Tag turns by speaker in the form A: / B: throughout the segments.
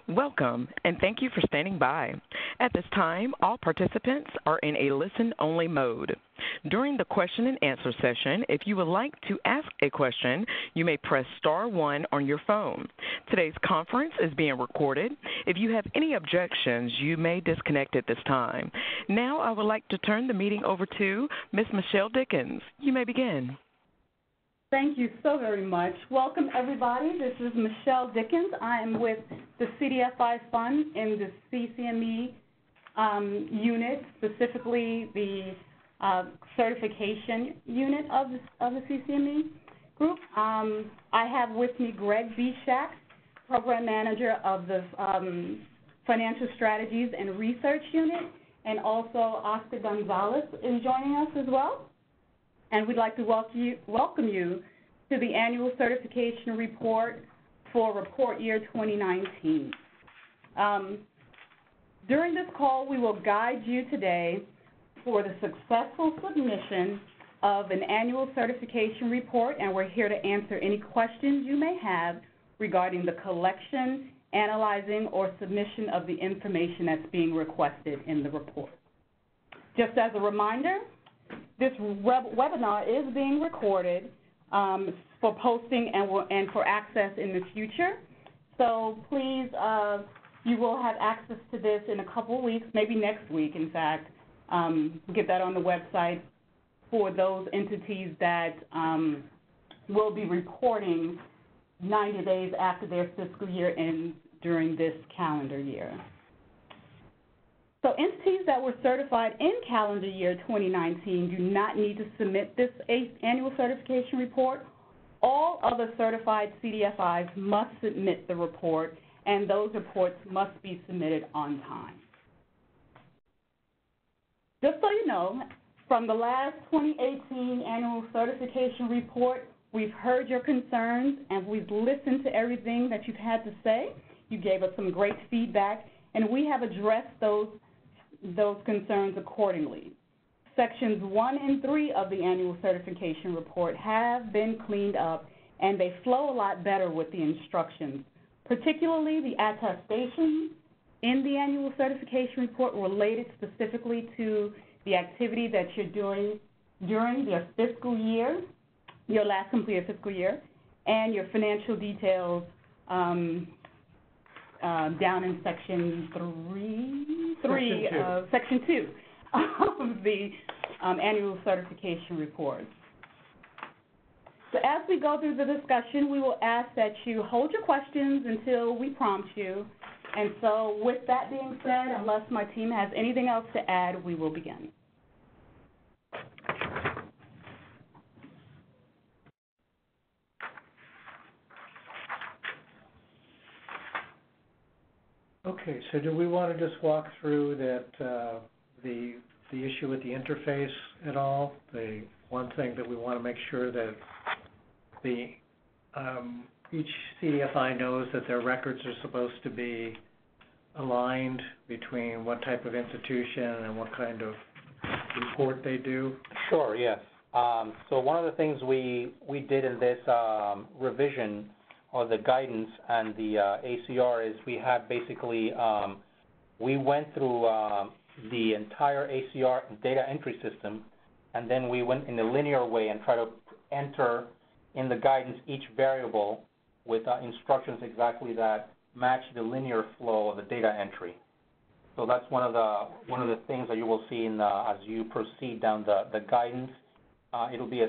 A: Welcome, and thank you for standing by. At this time, all participants are in a listen-only mode. During the question and answer session, if you would like to ask a question, you may press star one on your phone. Today's conference is being recorded. If you have any objections, you may disconnect at this time. Now I would like to turn the meeting over to Ms. Michelle Dickens. You may begin.
B: Thank you so very much. Welcome, everybody. This is Michelle Dickens. I am with the CDFI Fund in the CCME unit, specifically the certification unit of the CCME group. I have with me Greg Bishak, Program Manager of the Financial Strategies and Research Unit, and also Oscar Gonzalez is joining us as well. And we'd like to welcome you to the annual certification report for report year 2019. During this call, we will guide you today for the successful submission of an annual certification report, and we're here to answer any questions you may have regarding the collection, analyzing, or submission of the information that's being requested in the report. Just as a reminder, this webinar is being recorded for posting and for access in the future. So please, you will have access to this in a couple of weeks, maybe next week, in fact. Get that on the website for those entities that will be reporting 90 days after their fiscal year ends during this calendar year. So entities that were certified in calendar year 2019 do not need to submit this annual certification report. All other certified CDFIs must submit the report, and those reports must be submitted on time. Just so you know, from the last 2018 annual certification report, we've heard your concerns and we've listened to everything that you've had to say. You gave us some great feedback, and we have addressed those concerns accordingly. Sections 1 and 3 of the annual certification report have been cleaned up, and they flow a lot better with the instructions, particularly the attestation in the annual certification report related specifically to the activity that you're doing during your fiscal year, your last completed fiscal year, and your financial details down in section section 2 of the annual certification report. So as we go through the discussion, we will ask that you hold your questions until we prompt you. And so with that being said, unless my team has anything else to add, we will begin.
C: Okay, so do we want to just walk through that the issue with the interface at all? The one thing that we want to make sure that each CDFI knows that their records are supposed to be aligned between what type of institution and what kind of report they do.
D: Sure, yes. So one of the things we did in this revision or the guidance and the ACR is we had basically, we went through the entire ACR data entry system, and then we went in a linear way and tried to enter in the guidance each variable with instructions exactly that match the linear flow of the data entry. So that's one of the things that you will see in as you proceed down the guidance. It'll be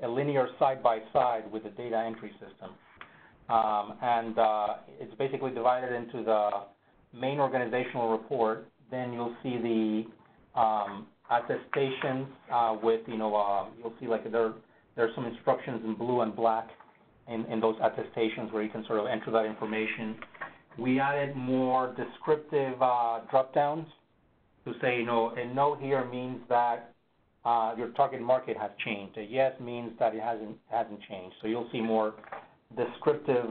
D: a linear side-by-side with the data entry system. It's basically divided into the main organizational report. Then you'll see the attestations with, you'll see like there's some instructions in blue and black in those attestations where you can sort of enter that information. We added more descriptive drop-downs to say, a no here means that your target market has changed. A yes means that it hasn't changed. So you'll see more descriptive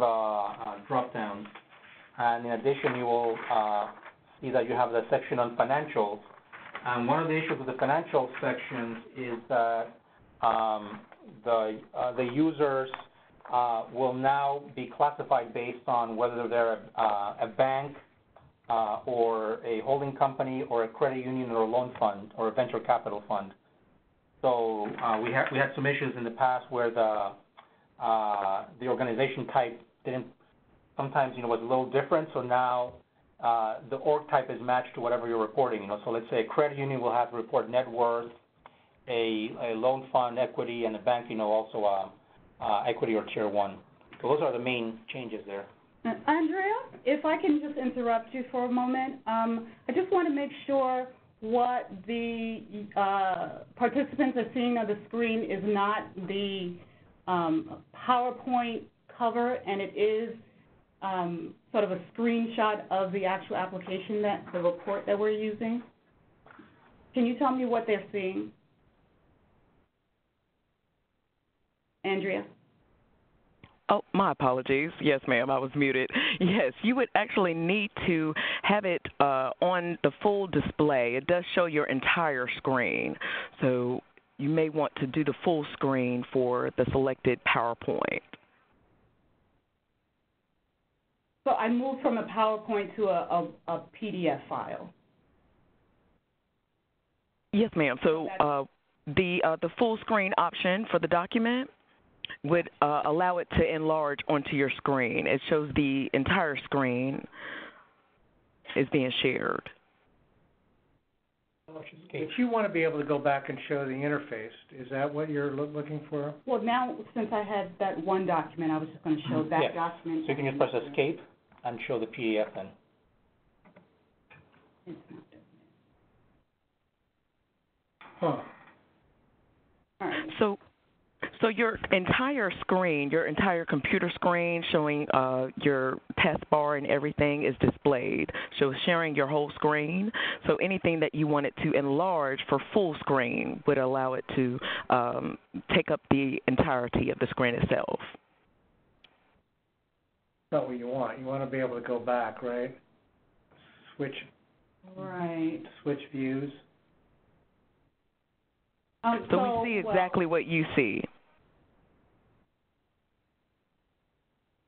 D: drop-downs. And in addition, you will see that you have the section on financials. And one of the issues with the financial sections is that the users will now be classified based on whether they're a bank or a holding company or a credit union or a loan fund or a venture capital fund. So we had some issues in the past where the organization type sometimes was a little different. So now the org type is matched to whatever you're reporting. So let's say a credit union will have to report net worth, a loan fund equity, and a bank also equity or tier 1. So those are the main changes there.
B: Andrea, if I can just interrupt you for a moment, I just want to make sure what the participants are seeing on the screen is not the PowerPoint cover, and it is sort of a screenshot of the actual application, the report that we're using. Can you tell me what they're seeing? Andrea?
A: Oh, my apologies. Yes, ma'am, I was muted. Yes, you would actually need to have it on the full display. It does show your entire screen, so you may want to do the full screen for the selected PowerPoint.
B: So I moved from a PowerPoint to a PDF file.
A: Yes, ma'am. So the full screen option for the document would allow it to enlarge onto your screen. It shows the entire screen is being shared.
C: If you want to be able to go back and show the interface, is that what you're looking for?
B: Well, now, since I had that one document, I was just going to show that document.
D: So you can just press Escape and show the PDF then.
B: It's not doing it.
C: Huh.
B: All right.
A: So your entire screen, your entire computer screen showing your taskbar and everything is displayed. So sharing your whole screen. So anything that you wanted to enlarge for full screen would allow it to take up the entirety of the screen itself.
C: That's not what you want. You want to be able to go back, right? Switch views.
A: So we see exactly what you see.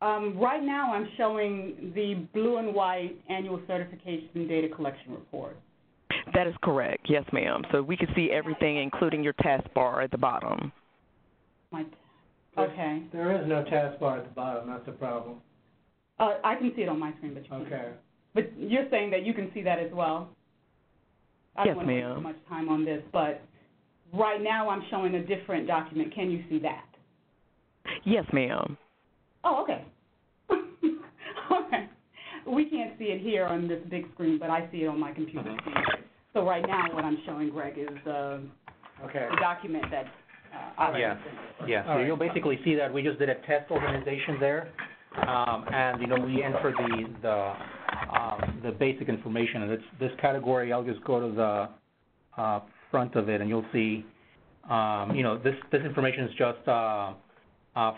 B: Right now I'm showing the blue and white annual certification data collection report.
A: That is correct. Yes, ma'am. So we can see everything, including your taskbar at the bottom.
B: Okay.
C: There is no taskbar at the bottom. That's the problem.
B: I can see it on my screen, but you can't.
C: Okay.
B: But you're saying that you can see that as well? I don't want to spend too much time on this, but right now I'm showing a different document. Can you see that?
A: Yes, ma'am.
B: Oh, okay. Okay. We can't see it here on this big screen, but I see it on my computer screen. So right now what I'm showing, Greg, is the document that
D: So you'll basically see that we just did a test organization there, and we entered the basic information. And this category, I'll just go to the front of it, and you'll see, this information is just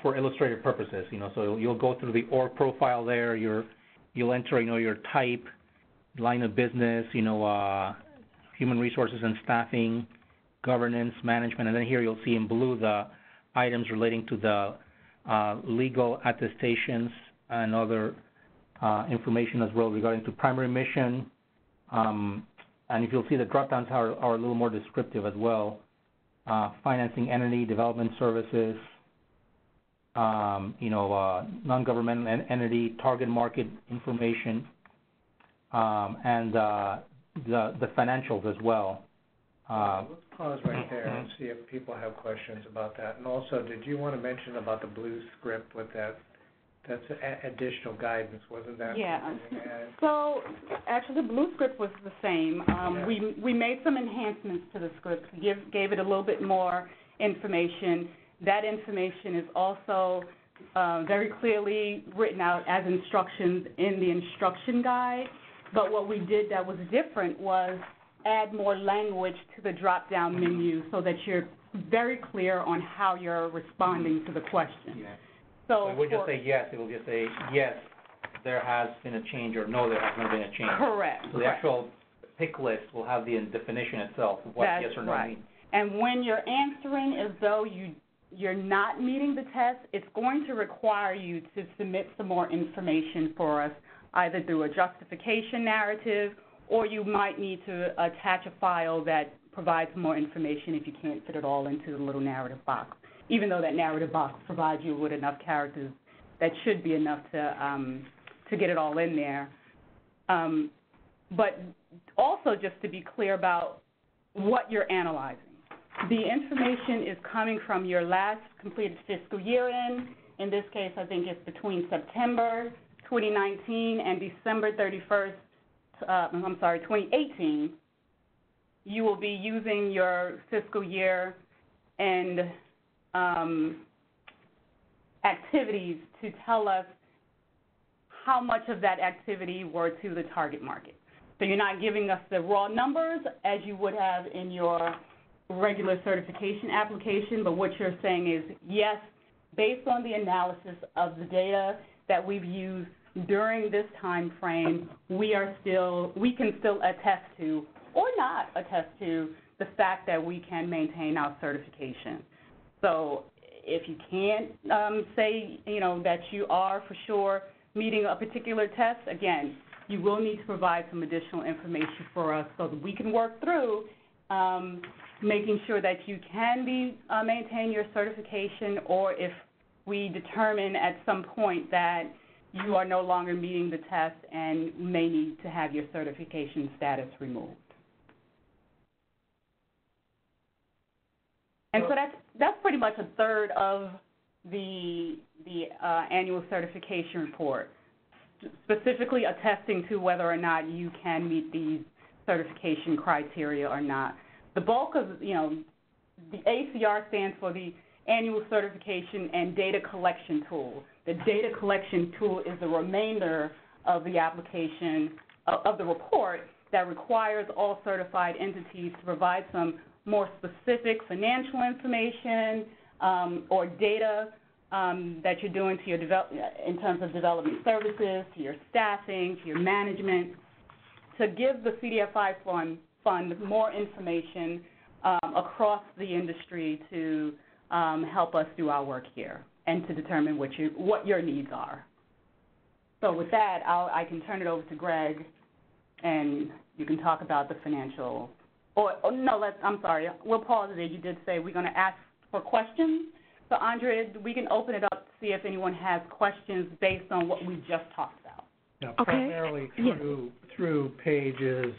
D: for illustrative purposes. So you'll go through the org profile there. You'll enter, your type, line of business, human resources and staffing, governance, management, and then here you'll see in blue the items relating to the legal attestations and other information as well regarding to primary mission. And if you'll see the drop-downs are a little more descriptive as well. Financing entity, development services, non-governmental entity, target market information, and the financials as well.
C: Let's pause right there and see if people have questions about that. And also, did you want to mention about the blue script with that's additional guidance, wasn't that?
B: Yeah. So actually, the blue script was the same. We made some enhancements to the script, gave it a little bit more information. That information is also very clearly written out as instructions in the instruction guide. But what we did that was different was add more language to the drop-down menu so that you're very clear on how you're responding to the question.
D: Yeah. So it would just say yes. It will just say yes, there has been a change, or no, there has not been a change.
B: Correct.
D: So the actual pick list will have the definition itself of what yes or no means.
B: And when you're answering as though you you're not meeting the test, it's going to require you to submit some more information for us, either through a justification narrative, or you might need to attach a file that provides more information if you can't fit it all into the little narrative box, even though that narrative box provides you with enough characters that should be enough to get it all in there. But also just to be clear about what you're analyzing. The information is coming from your last completed fiscal year in this case I think it's between September 2019 and December 31st, 2018. You will be using your fiscal year and activities to tell us how much of that activity were to the target market. So you're not giving us the raw numbers as you would have in your regular certification application, but what you're saying is, yes, based on the analysis of the data that we've used during this time frame, we can still attest to or not attest to the fact that we can maintain our certification. So if you can't say, that you are for sure meeting a particular test, again, you will need to provide some additional information for us so that we can work through making sure that you can maintain your certification, or if we determine at some point that you are no longer meeting the test and may need to have your certification status removed. And so that's pretty much a third of the annual certification report, specifically attesting to whether or not you can meet these certification criteria or not. The bulk of, the ACR stands for the Annual Certification and Data Collection Tool. The data collection tool is the remainder of the application, of the report, that requires all certified entities to provide some more specific financial information or data that you're doing to your in terms of development services, to your staffing, to your management, to give the CDFI fund more information across the industry to help us do our work here and to determine what your needs are. So with that, I can turn it over to Greg, and you can talk about the financial. I'm sorry. We'll pause it. You did say we're going to ask for questions. So, Andrea, we can open it up to see if anyone has questions based on what we just talked about.
C: Yeah,
A: okay.
C: Primarily through pages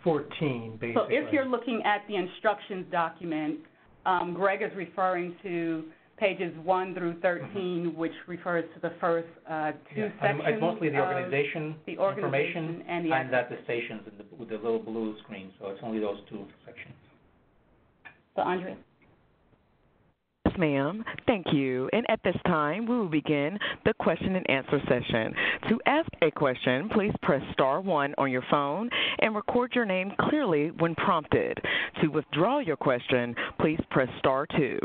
C: 14, basically.
B: So if you're looking at the instructions document, Greg is referring to pages 1 through 13, which refers to the first two sections.
D: It's mostly the organization information
B: and the
D: attestations with the little blue screen, so it's only those two sections.
B: So, Andrea?
A: Yes, ma'am. Thank you. And at this time, we will begin the question and answer session. To ask a question, please press *1 on your phone and record your name clearly when prompted. To withdraw your question, please press *2.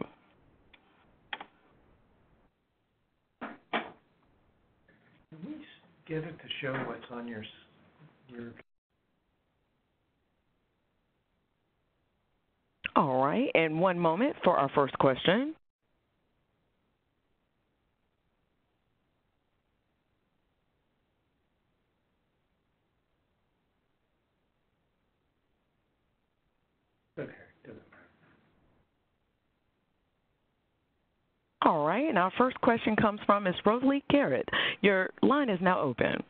C: Can we get it to show what's on your
A: All right, and one moment for our first question.
C: Okay, doesn't matter.
A: All right, and our first question comes from Ms. Rosalie Garrett. Your line is now open.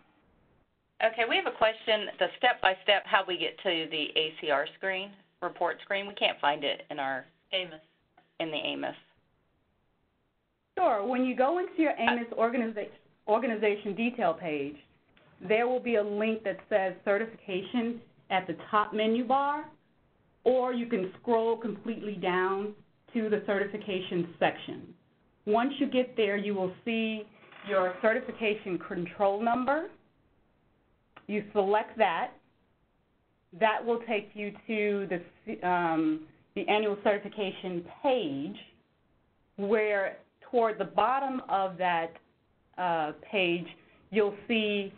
E: Okay, we have a question, the step-by-step how we get to the ACR screen, report screen. We can't find it in our AMIS. In the AMIS.
B: Sure. When you go into your AMIS organization detail page, there will be a link that says certification at the top menu bar, or you can scroll completely down to the certification section. Once you get there, you will see your certification control number. You select that. That will take you to the annual certification page, where toward the bottom of that page, you'll see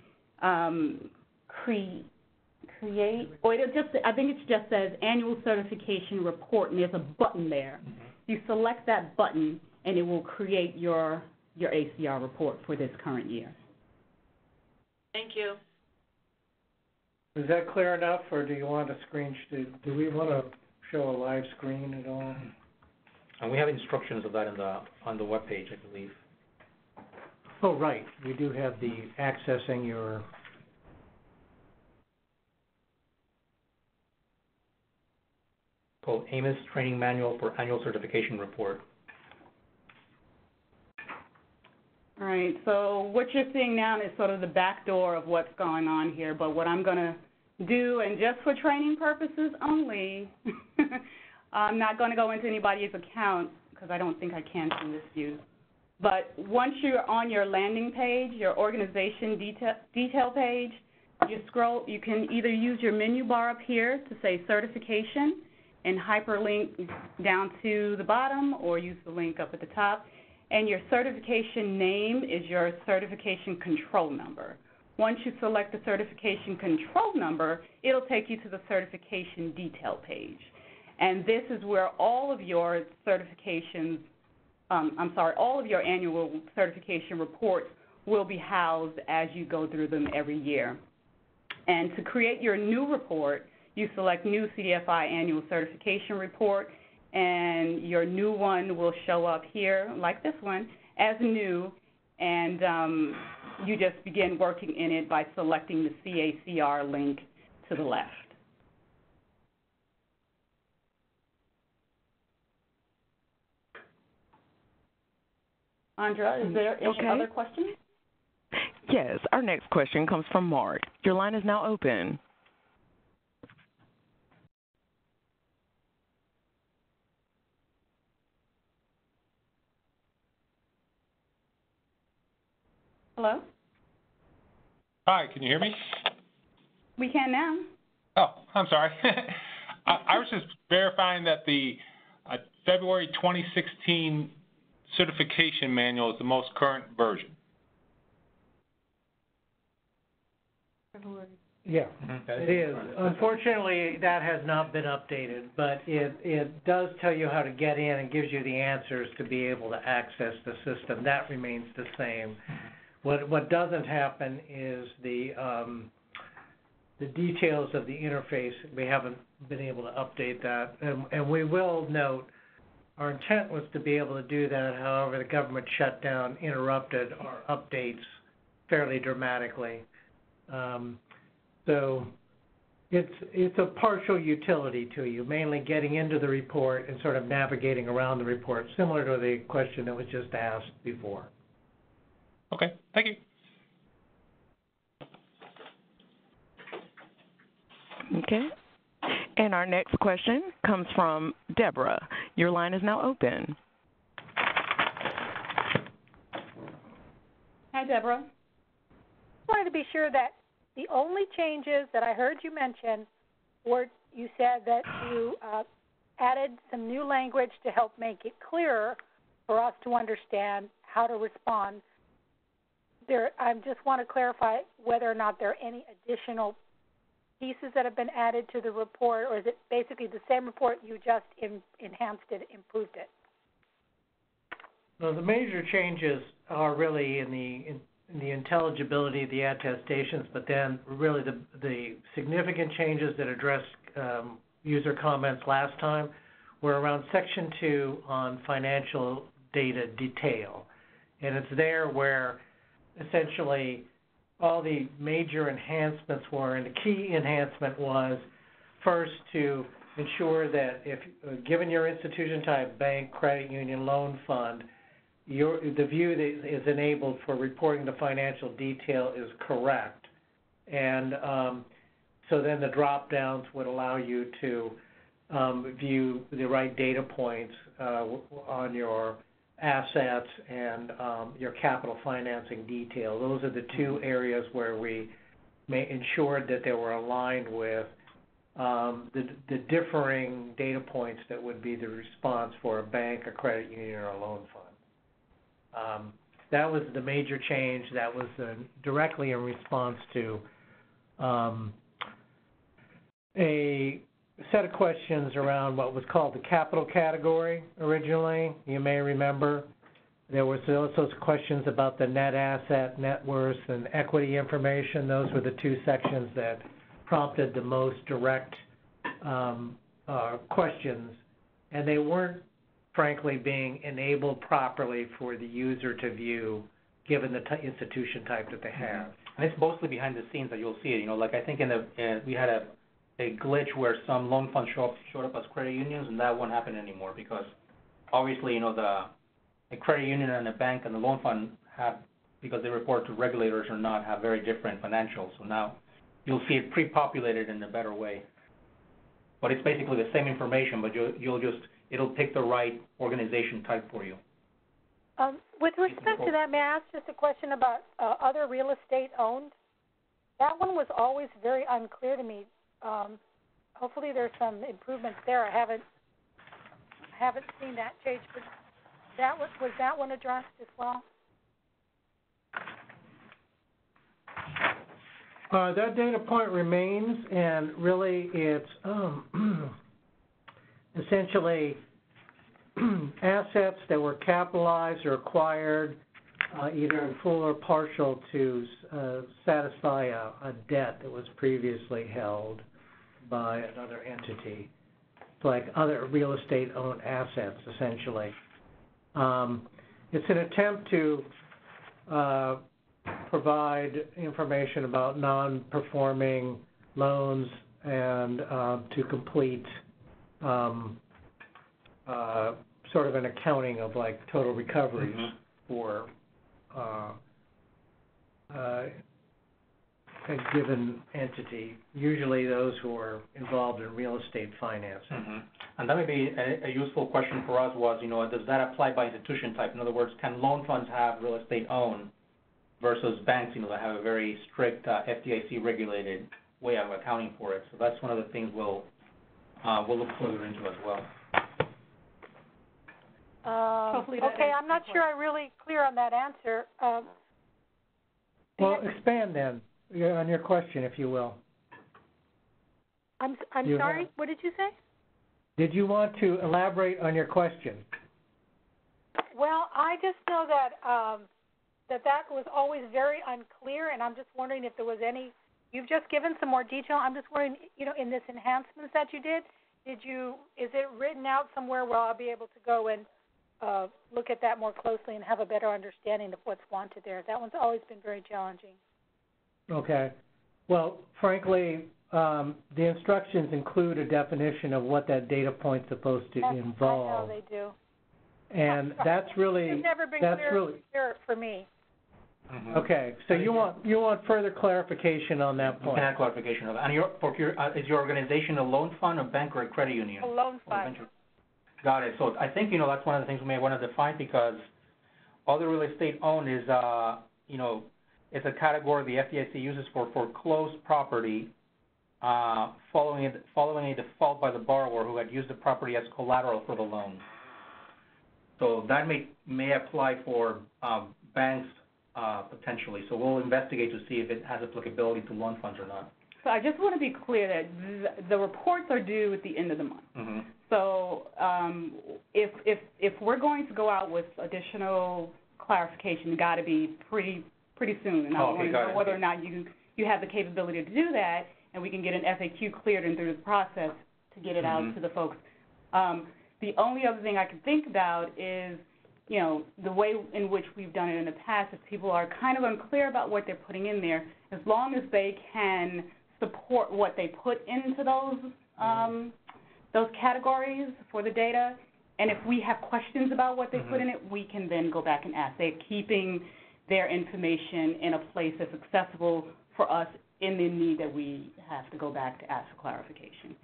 B: create, or I think it just says annual certification report, and there's a button there. You select that button, and it will create your ACR report for this current year.
E: Thank you.
C: Is that clear enough, or do you want a screen? Do we want to show a live screen at all?
D: And we have instructions of that on the webpage, I believe.
C: Oh, right. We do have the accessing your.
D: Called AMIS Training Manual for Annual Certification Report.
B: All right, so what you're seeing now is sort of the back door of what's going on here, but what I'm going to do, and just for training purposes only, I'm not going to go into anybody's account because I don't think I can from this view. But once you're on your landing page, your organization detail page, you can either use your menu bar up here to say certification and hyperlink down to the bottom, or use the link up at the top. And your certification name is your certification control number. Once you select the certification control number, it'll take you to the certification detail page. And this is where all of your certifications, all of your annual certification reports will be housed as you go through them every year. And to create your new report, you select New CDFI Annual Certification Report, and your new one will show up here, like this one, as new, and you just begin working in it by selecting the CACR link to the left. Andra, is there any other questions?
A: Yes, our next question comes from Mark. Your line is now open.
B: Hello?
F: Hi, can you hear me?
B: We can now.
F: Oh, I'm sorry. I was just verifying that the February 2016 certification manual is the most current version.
C: Yeah, it is. Unfortunately, that has not been updated, but it does tell you how to get in and gives you the answers to be able to access the system. That remains the same. What doesn't happen is the details of the interface. We haven't been able to update that, and we will note our intent was to be able to do that. However, the government shutdown interrupted our updates fairly dramatically. So it's a partial utility to you, mainly getting into the report and sort of navigating around the report, similar to the question that was just asked before.
F: Okay, thank you.
A: Okay. And our next question comes from Deborah. Your line is now open.
B: Hi, Deborah.
G: I wanted to be sure that the only changes that I heard you mention were, you said that you added some new language to help make it clearer for us to understand how to respond. I just want to clarify whether or not there are any additional pieces that have been added to the report, or is it basically the same report, you just enhanced it, improved it?
C: No, the major changes are really in the intelligibility of the attestations, but then really the significant changes that addressed user comments last time were around Section 2 on financial data detail. And it's there where essentially all the major enhancements were, and the key enhancement was first to ensure that if given your institution type, bank, credit union, loan fund, the view that is enabled for reporting the financial detail is correct. And so then the drop downs would allow you to view the right data points on your assets and your capital financing detail. Those are the two areas where we ensured that they were aligned with the differing data points that would be the response for a bank, a credit union, or a loan fund. That was the major change. That was directly in response to a set of questions around what was called the capital category originally. You may remember there was also questions about the net asset, net worth, and equity information. Those were the two sections that prompted the most direct questions, and they weren't, frankly, being enabled properly for the user to view, given the institution type that they have.
D: And it's mostly behind the scenes that you'll see it. Like I think we had a glitch where some loan funds showed up as credit unions, and that won't happen anymore because obviously, the credit union and the bank and the loan fund have, because they report to regulators or not, have very different financials. So now you'll see it pre-populated in a better way. But it's basically the same information, but it'll pick the right organization type for you.
G: With respect to that, may I ask just a question about other real estate owned? That one was always very unclear to me. Hopefully there's some improvements there. I haven't seen that change, but was that one addressed as well?
C: That data point remains, and really it's essentially assets that were capitalized or acquired either in full or partial to satisfy a debt that was previously held by another entity, like other real estate owned assets, essentially. It's an attempt to provide information about non-performing loans and to complete sort of an accounting of like total recoveries for a given entity, usually those who are involved in real estate financing.
D: And that may be a useful question for us was, does that apply by institution type? In other words, can loan funds have real estate owned versus banks, that have a very strict FDIC regulated way of accounting for it? So that's one of the things we'll look further into as well.
G: Okay, I'm not sure I'm really clear on that answer.
C: Well, expand then on your question, if you will.
G: I'm sorry, what did you say?
C: Did you want to elaborate on your question?
G: Well, I just know that that was always very unclear, and I'm just wondering if there was any. You've just given some more detail. I'm just wondering, in this enhancements that you did, is it written out somewhere where I'll be able to go and look at that more closely and have a better understanding of what's wanted there? That one's always been very challenging.
C: Okay. Well, frankly, the instructions include a definition of what that data point's supposed to involve.
G: I know they do.
C: And that's really
G: it's never been clear for me.
C: Okay, so you want further clarification on that point.
D: And clarification of that. And is your organization a loan fund, a bank, or a credit union?
G: A loan fund.
D: Got it. So I think that's one of the things we may want to define, because other real estate owned is it's a category the FDIC uses for foreclosed property following a default by the borrower who had used the property as collateral for the loan. So that may apply for banks potentially. So we'll investigate to see if it has applicability to loan funds or not.
B: So I just want to be clear that the reports are due at the end of the month. So if we're going to go out with additional clarification, it got to be pretty soon. And I want to know whether or not you have the capability to do that, and we can get an FAQ cleared and through the process to get it out to the folks. The only other thing I can think about is, the way in which we've done it in the past, if people are kind of unclear about what they're putting in there, as long as they can support what they put into those categories for the data, and if we have questions about what they put in it, we can then go back and ask. They're keeping their information in a place that's accessible for us in the need that we have to go back to ask for clarification.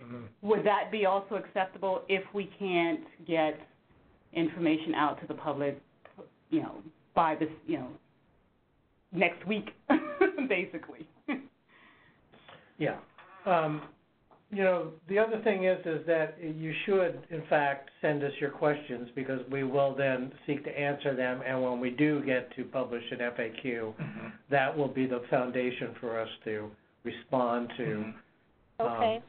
B: Would that be also acceptable if we can't get information out to the public, by this, next week, basically?
C: Yeah. The other thing is that you should, in fact, send us your questions, because we will then seek to answer them, and when we do get to publish an FAQ, that will be the foundation for us to respond to.
G: Okay.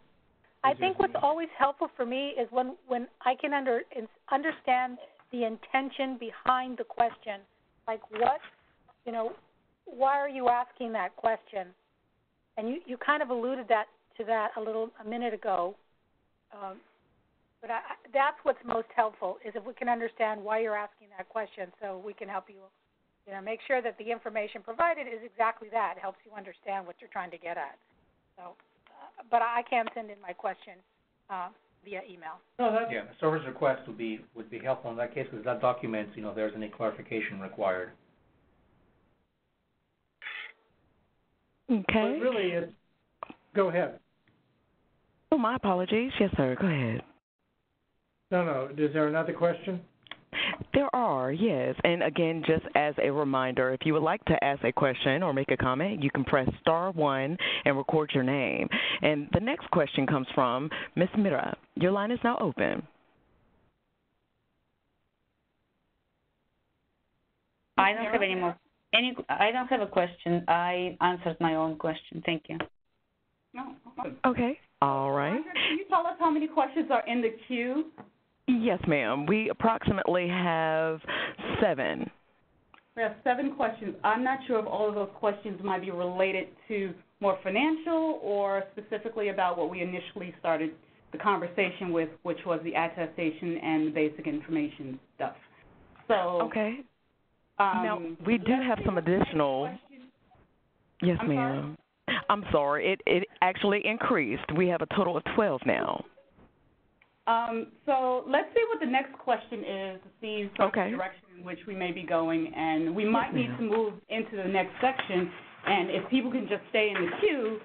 G: I think what's always helpful for me is when I can understand the intention behind the question. Like what, why are you asking that question? And you kind of alluded to that a minute ago. But that's what's most helpful is if we can understand why you're asking that question, so we can help you, make sure that the information provided is exactly that. It helps you understand what you're trying to get at. So, but I can send in my question via email.
D: Yeah, the service request would be helpful in that case because that documents, if there's any clarification required.
A: Okay.
C: But really, go ahead.
A: Oh, my apologies. Yes, sir. Go ahead.
C: No. Is there another question?
A: There are, yes. And again, just as a reminder, if you would like to ask a question or make a comment, you can press *1 and record your name. And the next question comes from Ms. Mira. Your line is now open.
H: I don't have any more. I don't have a question. I answered my own question. Thank you.
B: No.
A: Okay. All right.
B: Can you tell us how many questions are in the queue?
A: Yes, ma'am. We approximately have 7.
B: We have 7 questions. I'm not sure if all of those questions might be related to more financial or specifically about what we initially started the conversation with, which was the attestation and the basic information stuff. So
A: okay. Now, we do have some additional. Yes, ma'am. I'm sorry. It actually increased. We have a total of 12 now.
B: So let's see what the next question is to see the direction in which we may be going, and we might need to move into the next section. And if people can just stay in the queue,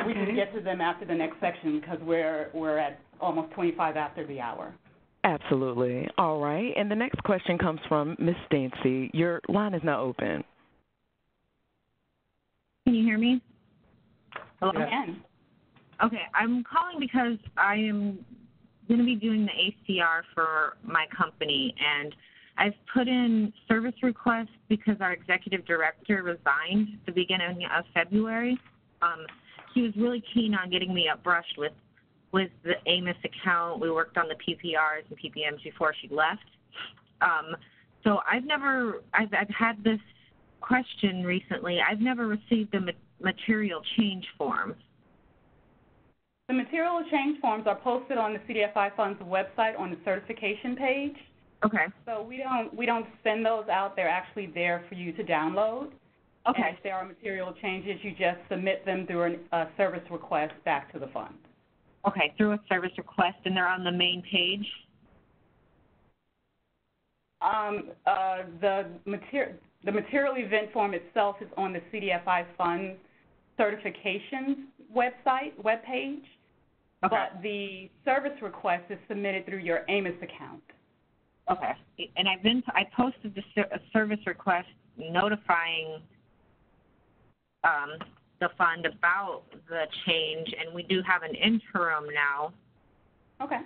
B: we can get to them after the next section because we're at almost 25 after the hour.
A: Absolutely. All right. And the next question comes from Ms. Stancy. Your line is now open.
I: Can you hear me?
B: Hello? Yes.
I: Okay. I'm calling because I am going to be doing the ACR for my company, and I've put in service requests because our executive director resigned at the beginning of February. He was really keen on getting me upbrushed with the AMIS account. We worked on the PPRs and PPMs before she left. So I've had this question recently. I've never received the material change forms.
B: The material change forms are posted on the CDFI Fund's website on the certification page.
I: Okay.
B: So we don't send those out. They're actually there for you to download.
I: Okay.
B: And if there are material changes, you just submit them through a service request back to the fund.
I: Okay, through a service request, and they're on the main page?
B: The material event form itself is on the CDFI Fund certification webpage. Okay. But the service request is submitted through your AMIS account.
I: Okay. And I posted a service request notifying the fund about the change, and we do have an interim now.
B: Okay.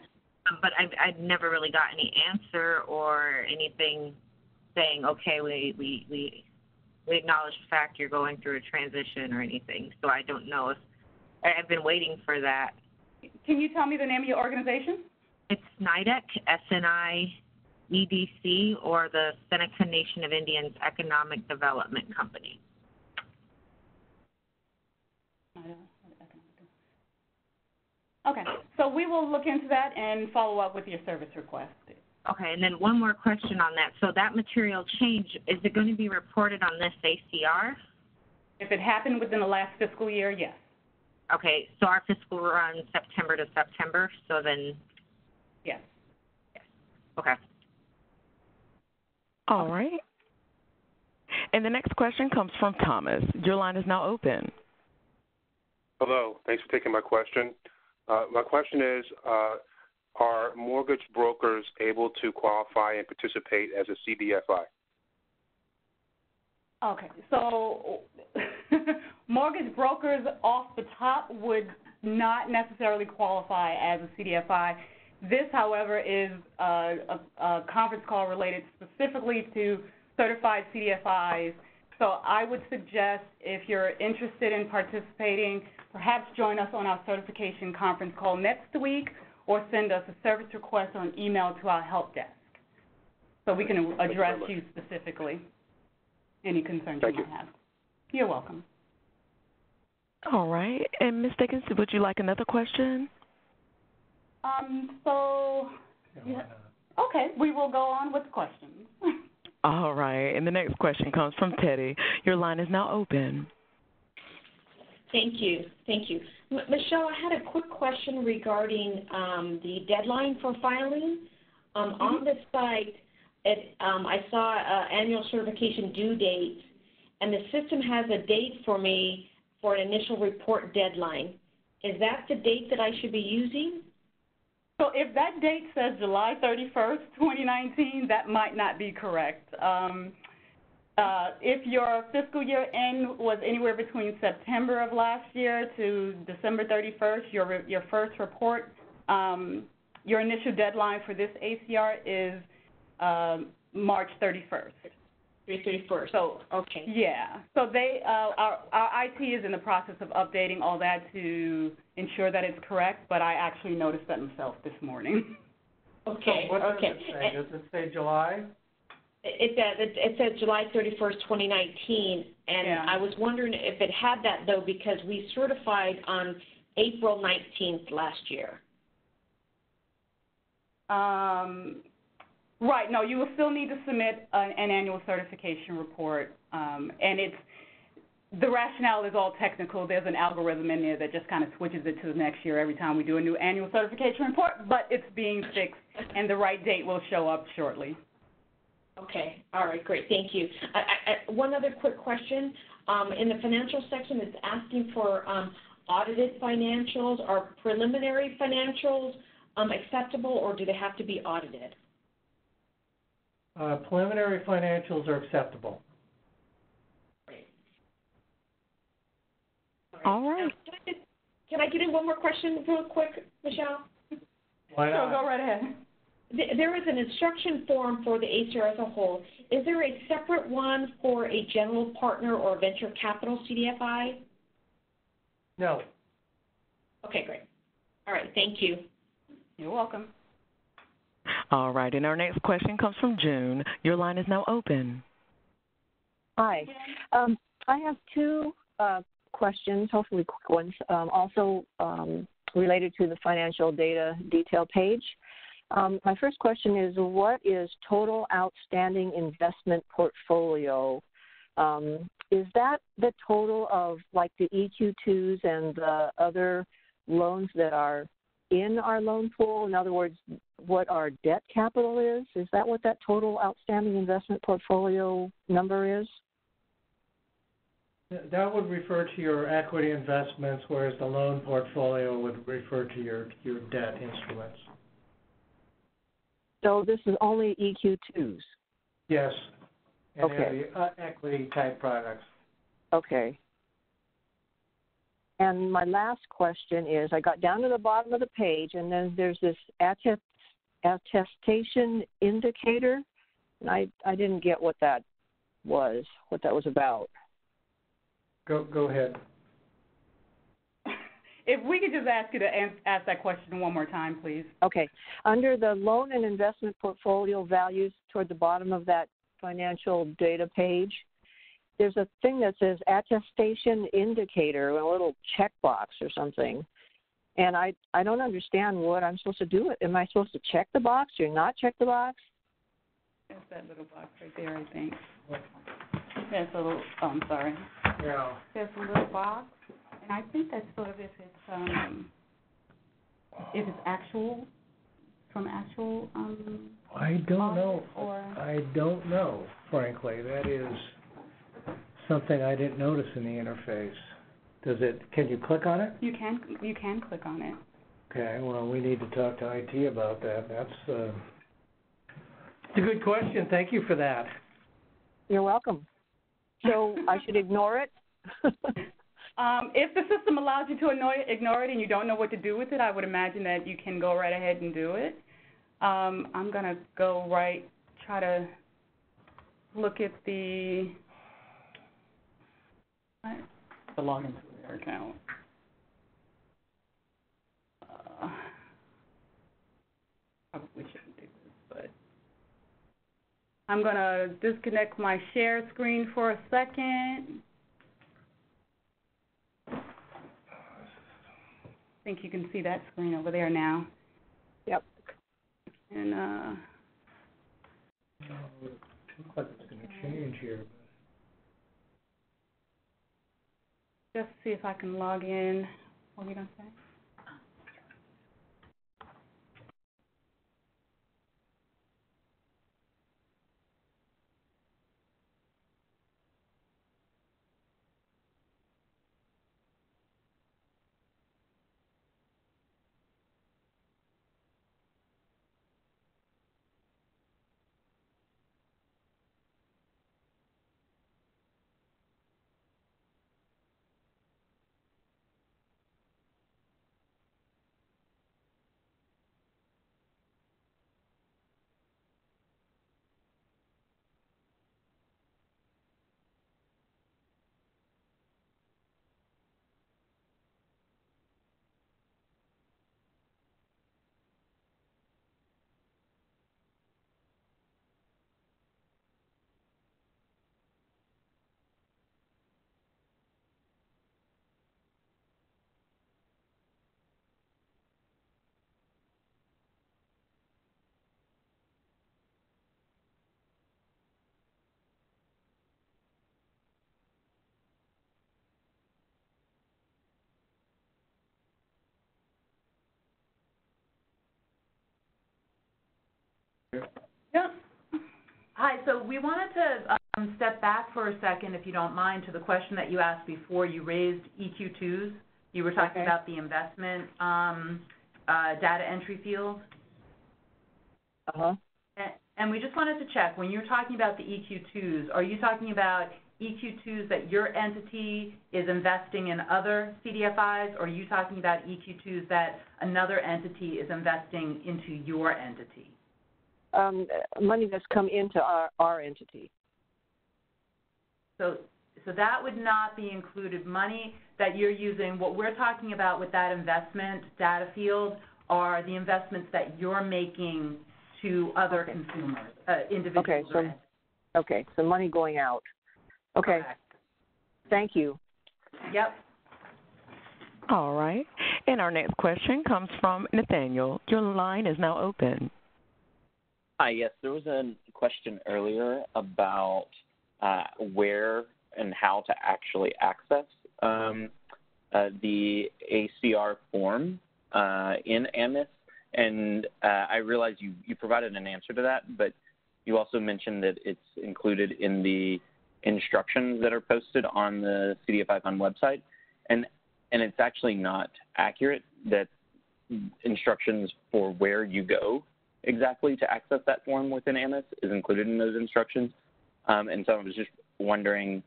I: But I've never really got any answer or anything saying, okay, we acknowledge the fact you're going through a transition or anything. So I don't know if I've been waiting for that.
B: Can you tell me the name of your organization?
I: It's SNIDEC, SNIEDC, or the Seneca Nation of Indians Economic Development Company.
B: Okay, so we will look into that and follow up with your service request.
I: Okay, and then one more question on that. So that material change, is it going to be reported on this ACR?
B: If it happened within the last fiscal year, yes.
I: Okay, so our fiscal runs September to September, so then...
B: Yes.
I: Okay.
A: All right. And the next question comes from Thomas. Your line is now open.
J: Hello. Thanks for taking my question. My question is, are mortgage brokers able to qualify and participate as a CDFI?
B: Okay, so mortgage brokers off the top would not necessarily qualify as a CDFI. This, however, is a conference call related specifically to certified CDFIs So I would suggest if you're interested in participating, perhaps join us on our certification conference call next week or send us a service request or an email to our help desk so we can address you specifically, any concerns you might have. You're welcome.
A: All right. And Ms. Dickinson, would you like another question?
B: Okay, we will go on with questions.
A: All right. And the next question comes from Teddy. Your line is now open.
K: Thank you. Michelle, I had a quick question regarding the deadline for filing. On the site, I saw annual certification due date, and the system has a date for me for an initial report deadline. Is that the date that I should be using?
B: So if that date says July 31st, 2019, that might not be correct. If your fiscal year end was anywhere between September of last year to December 31st, your first report, your initial deadline for this ACR is March 31st.
K: 31st.
B: So
K: okay.
B: Yeah. So our IT is in the process of updating all that to ensure that it's correct, but I actually noticed that myself this morning.
K: Okay.
C: So what does it say? Does it say July?
K: It says July 31st, 2019, and I was wondering if it had that, though, because we certified on April 19th last year.
B: Right. No, you will still need to submit an annual certification report, and the rationale is all technical. There's an algorithm in there that just kind of switches it to the next year every time we do a new annual certification report, but it's being fixed, and the right date will show up shortly.
K: Okay. All right. Great. Thank you. One other quick question. In the financial section, it's asking for audited financials. Are preliminary financials acceptable, or do they have to be audited?
C: Preliminary financials are acceptable.
K: Great.
A: All right.
K: Can I get in one more question real quick, Michelle?
C: Why not?
B: So go right ahead.
K: There is an instruction form for the ACR as a whole. Is there a separate one for a general partner or venture capital CDFI?
C: No.
K: Okay, great. All right, thank you.
B: You're welcome.
A: All right, and our next question comes from June. Your line is now open.
L: Hi. I have two questions, hopefully quick ones, also related to the financial data detail page. My first question is, what is total outstanding investment portfolio? Is that the total of like the EQ2s and the other loans that are in our loan pool? In other words, what our debt capital is? Is that what that total outstanding investment portfolio number is?
C: That would refer to your equity investments, whereas the loan portfolio would refer to your debt instruments.
L: So this is only EQ2s?
C: Yes. And
L: okay.
C: Equity-type products.
L: Okay. And my last question is, I got down to the bottom of the page, and then there's this attestation indicator, and I didn't get what that was about.
C: Go ahead.
B: If we could just ask you to ask that question one more time, please.
L: Okay. Under the loan and investment portfolio values toward the bottom of that financial data page, there's a thing that says attestation indicator, a little checkbox or something. And I don't understand what I'm supposed to do. Am I supposed to check the box or not check the box?
B: There's that little box right there, I think. There's a little, I'm sorry.
C: Yeah.
B: There's a little box, and I think that's sort of if it's actual, from actual,
C: I don't know.
B: Or
C: I don't know, frankly. That is something I didn't notice in the interface. Can you click on it?
B: You can click on it.
C: Okay, well, we need to talk to IT about that. It's a good question. Thank you for that.
L: You're welcome. So I should ignore it?
B: If the system allows you to ignore it and you don't know what to do with it, I would imagine that you can go right ahead and do it. I'm going to try to look at the To log into their account. Probably shouldn't do this, but I'm going to disconnect my share screen for a second. I think you can see that screen over there now.
L: Yep.
B: And
C: No, it looks like it's going to change here.
B: Just see if I can log in. What are you going to say?
M: Yep. Hi, so we wanted to step back for a second, if you don't mind, to the question that you asked before you raised EQ2s. You were talking about the investment data entry field.
L: Uh-huh.
M: And we just wanted to check, when you're talking about the EQ2s, are you talking about EQ2s that your entity is investing in other CDFIs, or are you talking about EQ2s that another entity is investing into your entity?
L: Money that's come into our entity.
M: So that would not be included. Money that you're using, what we're talking about with that investment data field are the investments that you're making to other consumers, individuals.
L: Okay, so money going out. Okay.
M: Correct.
L: Thank you.
M: Yep.
A: All right. And our next question comes from Nathaniel. Your line is now open.
N: Hi, yes, there was a question earlier about where and how to actually access the ACR form in AMIS, and I realize you provided an answer to that, but you also mentioned that it's included in the instructions that are posted on the CDFI Fund website, and it's actually not accurate that instructions for where you go exactly to access that form within AMIS is included in those instructions. And so I was just wondering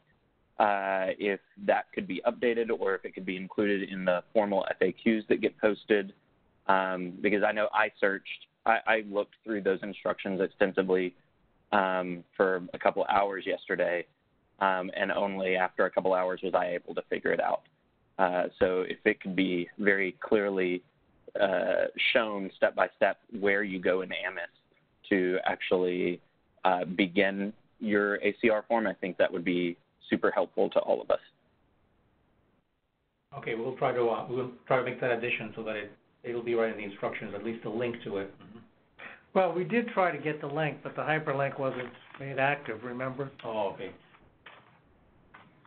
N: if that could be updated or if it could be included in the formal FAQs that get posted, because I know I looked through those instructions extensively for a couple hours yesterday, and only after a couple hours was I able to figure it out. So if it could be very clearly shown step by step where you go in AMIS to actually begin your ACR form, I think that would be super helpful to all of us.
D: Okay, we'll try to make that addition so that it'll be right in the instructions, at least a link to it. Mm-hmm.
C: Well, we did try to get the link, but the hyperlink wasn't made active, remember?
D: Oh, okay.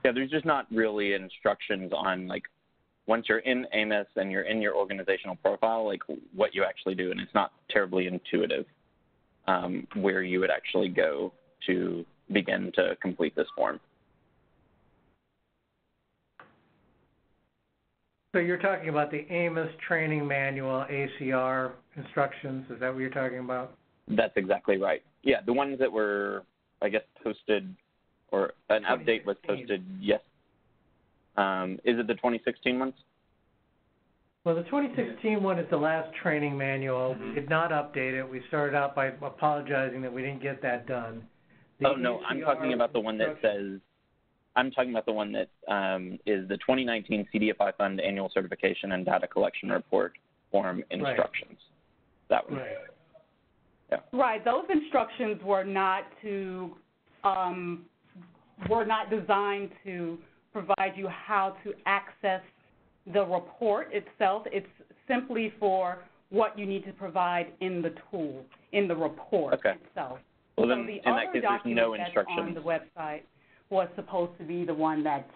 N: Yeah, there's just not really instructions on, like, once you're in AMIS and you're in your organizational profile, like, what you actually do, and it's not terribly intuitive where you would actually go to begin to complete this form.
C: So you're talking about the AMIS training manual, ACR instructions, is that what you're talking about?
N: That's exactly right. Yeah, the ones that were, I guess, posted, or an update was posted, yes. Is it the 2016 ones?
C: Well, the 2016 one is the last training manual. Mm-hmm. We did not update it. We started out by apologizing that we didn't get that done. I'm
N: talking about the one that says I'm talking about the one that is the 2019 CDFI Fund Annual Certification and Data Collection Report Form Instructions. Right. That one. Right. Yeah.
B: Right. Those instructions were not designed to provide you how to access the report itself. It's simply for what you need to provide in the tool, in the report itself.
N: Well,
B: so
N: then,
B: the
N: in that
B: other
N: case, there's no instructions
B: on the website was supposed to be the one that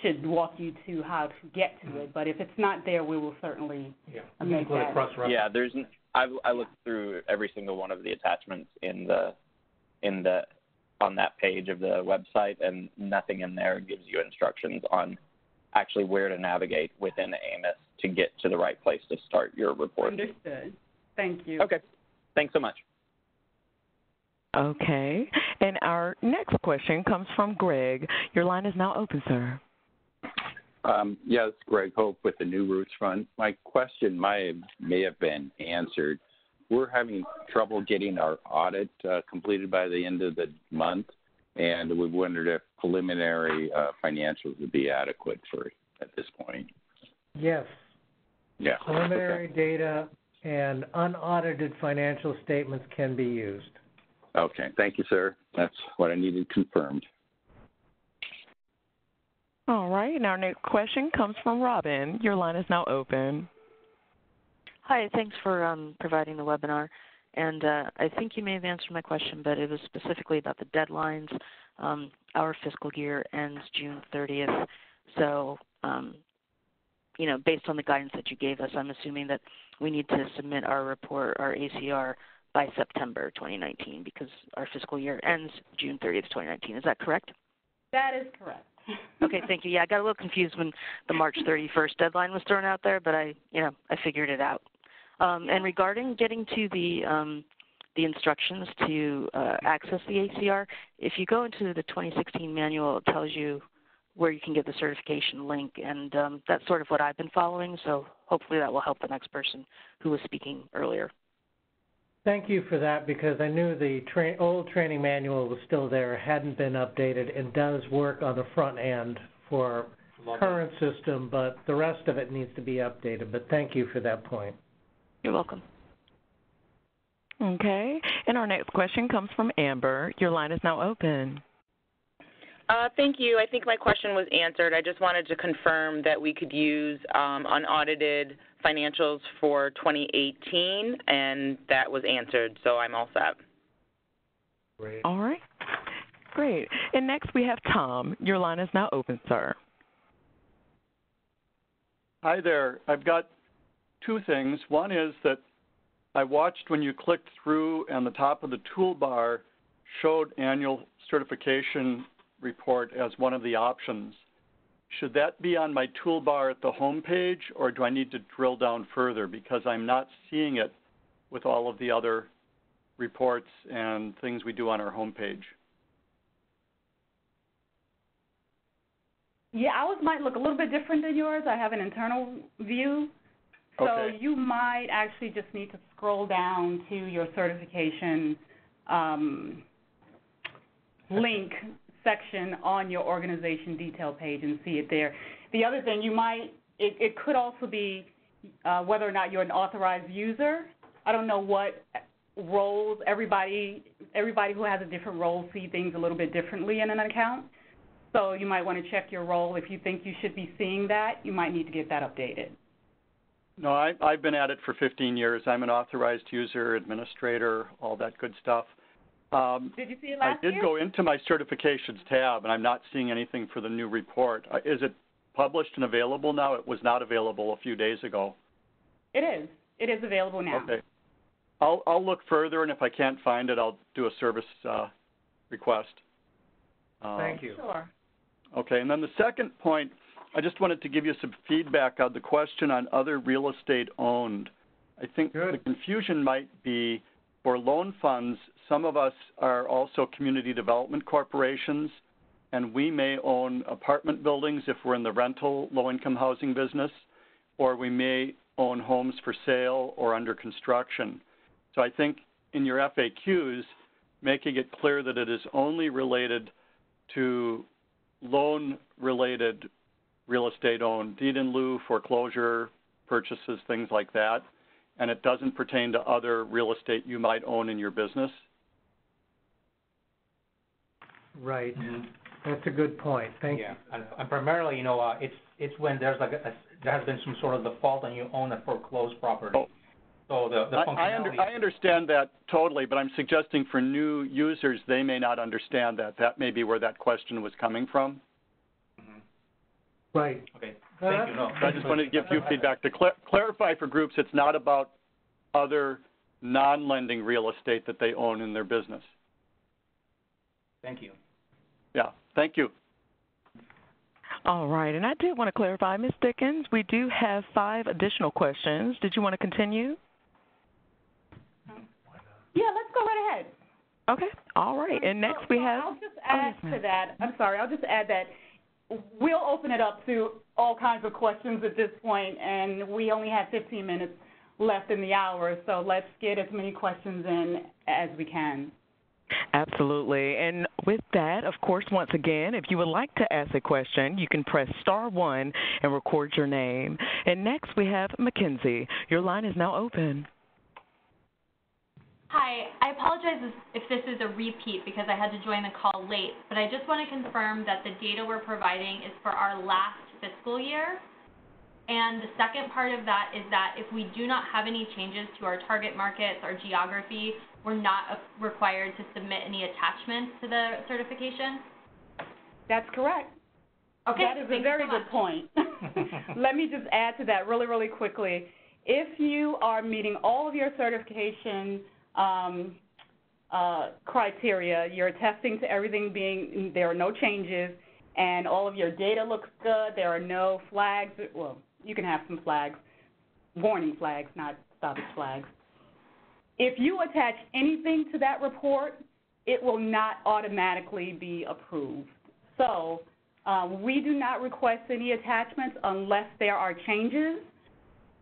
B: should walk you to how to get to it. But if it's not there, we will certainly make that.
N: Yeah, I looked through every single one of the attachments on that page of the website, and nothing in there gives you instructions on actually where to navigate within AMIS to get to the right place to start your report.
B: Understood. Thank you.
N: Okay. Thanks so much.
A: Okay. And our next question comes from Greg. Your line is now open, sir.
O: Yes, Greg Hope with the New Roots Fund. My question may have been answered. We're having trouble getting our audit completed by the end of the month, and we wondered if preliminary financials would be adequate for it at this point.
C: Yes.
O: Yeah.
C: Preliminary data and unaudited financial statements can be used.
O: Okay. Thank you, sir. That's what I needed confirmed.
A: All right. And our next question comes from Robin. Your line is now open.
P: Hi. Thanks for providing the webinar. And I think you may have answered my question, but it was specifically about the deadlines. Our fiscal year ends June 30th. So, based on the guidance that you gave us, I'm assuming that we need to submit our report, our ACR, by September 2019 because our fiscal year ends June 30th, 2019. Is that correct?
B: That is correct.
P: Okay, thank you. Yeah, I got a little confused when the March 31st deadline was thrown out there, but I figured it out. And regarding getting to the instructions to access the ACR, if you go into the 2016 manual, it tells you where you can get the certification link, and that's sort of what I've been following, so hopefully that will help the next person who was speaking earlier.
C: Thank you for that, because I knew the old training manual was still there, hadn't been updated, and does work on the front end for current system, but the rest of it needs to be updated. But thank you for that point.
P: You're welcome.
A: Okay. And our next question comes from Amber. Your line is now open.
Q: Thank you. I think my question was answered. I just wanted to confirm that we could use unaudited financials for 2018, and that was answered, so I'm all set.
C: Great.
A: All right. Great. And next we have Tom. Your line is now open, sir.
R: Hi there. I've got two things. One is that I watched when you clicked through and the top of the toolbar showed annual certification report as one of the options. Should that be on my toolbar at the home page, or do I need to drill down further? Because I'm not seeing it with all of the other reports and things we do on our home page.
B: Yeah, ours might look a little bit different than yours. I have an internal view. So you might actually just need to scroll down to your certification link section on your organization detail page and see it there. The other thing it could also be whether or not you're an authorized user. I don't know what roles everybody who has a different role see things a little bit differently in an account. So you might want to check your role. If you think you should be seeing that, you might need to get that updated.
R: No, I've been at it for 15 years. I'm an authorized user, administrator, all that good stuff.
B: Did you see it last year?
R: I did go into my certifications tab, and I'm not seeing anything for the new report. Is it published and available now? It was not available a few days ago.
B: It is. It is available now.
R: Okay. I'll look further, and if I can't find it, I'll do a service request.
C: Thank you.
B: Sure.
R: Okay, and then the second point, I just wanted to give you some feedback on the question on other real estate owned. I think the confusion might be for loan funds, some of us are also community development corporations, and we may own apartment buildings if we're in the rental low-income housing business, or we may own homes for sale or under construction. So I think in your FAQs, making it clear that it is only related to loan-related real estate owned, deed in lieu, foreclosure, purchases, things like that, and it doesn't pertain to other real estate you might own in your business?
C: Right. That's a good point. Thank you.
D: And primarily, it's when there's there has been some sort of default and you own a foreclosed property.
R: Oh.
D: So the functionality.
R: I understand that totally, but I'm suggesting for new users, they may not understand that. That may be where that question was coming from.
C: Right.
D: Okay. Thank you. No.
R: I just wanted to give you feedback. To clarify for groups, it's not about other non-lending real estate that they own in their business.
D: Thank you.
R: Yeah, thank you.
A: All right, and I did want to clarify, Ms. Dickens, we do have 5 additional questions. Did you want to continue?
B: Yeah, let's go right ahead.
A: Okay, all right. And next we have...
B: I'll just add to that. I'm sorry, I'll just add that we'll open it up to all kinds of questions at this point, and we only have 15 minutes left in the hour, so let's get as many questions in as we can.
A: Absolutely. And with that, of course, once again, if you would like to ask a question, you can press *1 and record your name. And next we have Mackenzie. Your line is now open.
S: Hi. I apologize if this is a repeat because I had to join the call late, but I just want to confirm that the data we're providing is for our last fiscal year. And the second part of that is that if we do not have any changes to our target markets or geography, we're not required to submit any attachments to the certification?
B: That's correct.
S: Okay.
B: That is a very good point. Let me just add to that really, really quickly. If you are meeting all of your certification criteria, you're attesting to everything being, there are no changes, and all of your data looks good, there are no flags, well, you can have some flags, warning flags, not stoppage flags. If you attach anything to that report, it will not automatically be approved. So we do not request any attachments unless there are changes.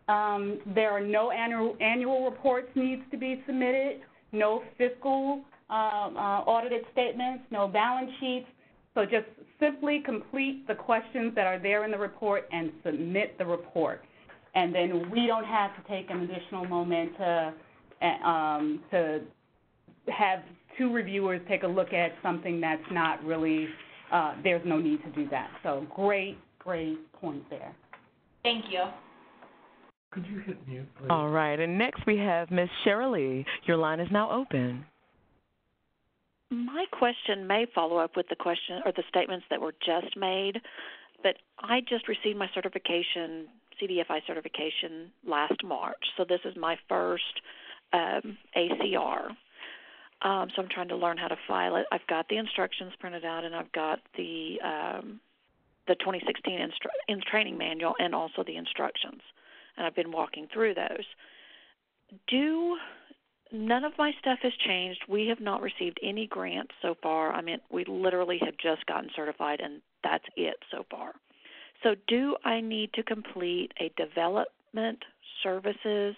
B: There are no annual reports needs to be submitted, no fiscal audited statements, no balance sheets. So just simply complete the questions that are there in the report and submit the report. And then we don't have to take an additional moment to have 2 reviewers take a look at something that's not really, there's no need to do that. So great point there.
S: Thank you.
C: Could you hit mute, please?
A: All right, and next we have Ms. Shirley. Your line is now open.
P: My question may follow up with the question or the statements that were just made, but I just received my certification, CDFI certification, last March. So this is my first ACR. So I'm trying to learn how to file it. I've got the instructions printed out, and I've got the 2016 training manual and also the instructions, and I've been walking through those. None of my stuff has changed. We have not received any grants so far. I mean, we literally have just gotten certified, and that's it so far. So do I need to complete a development services,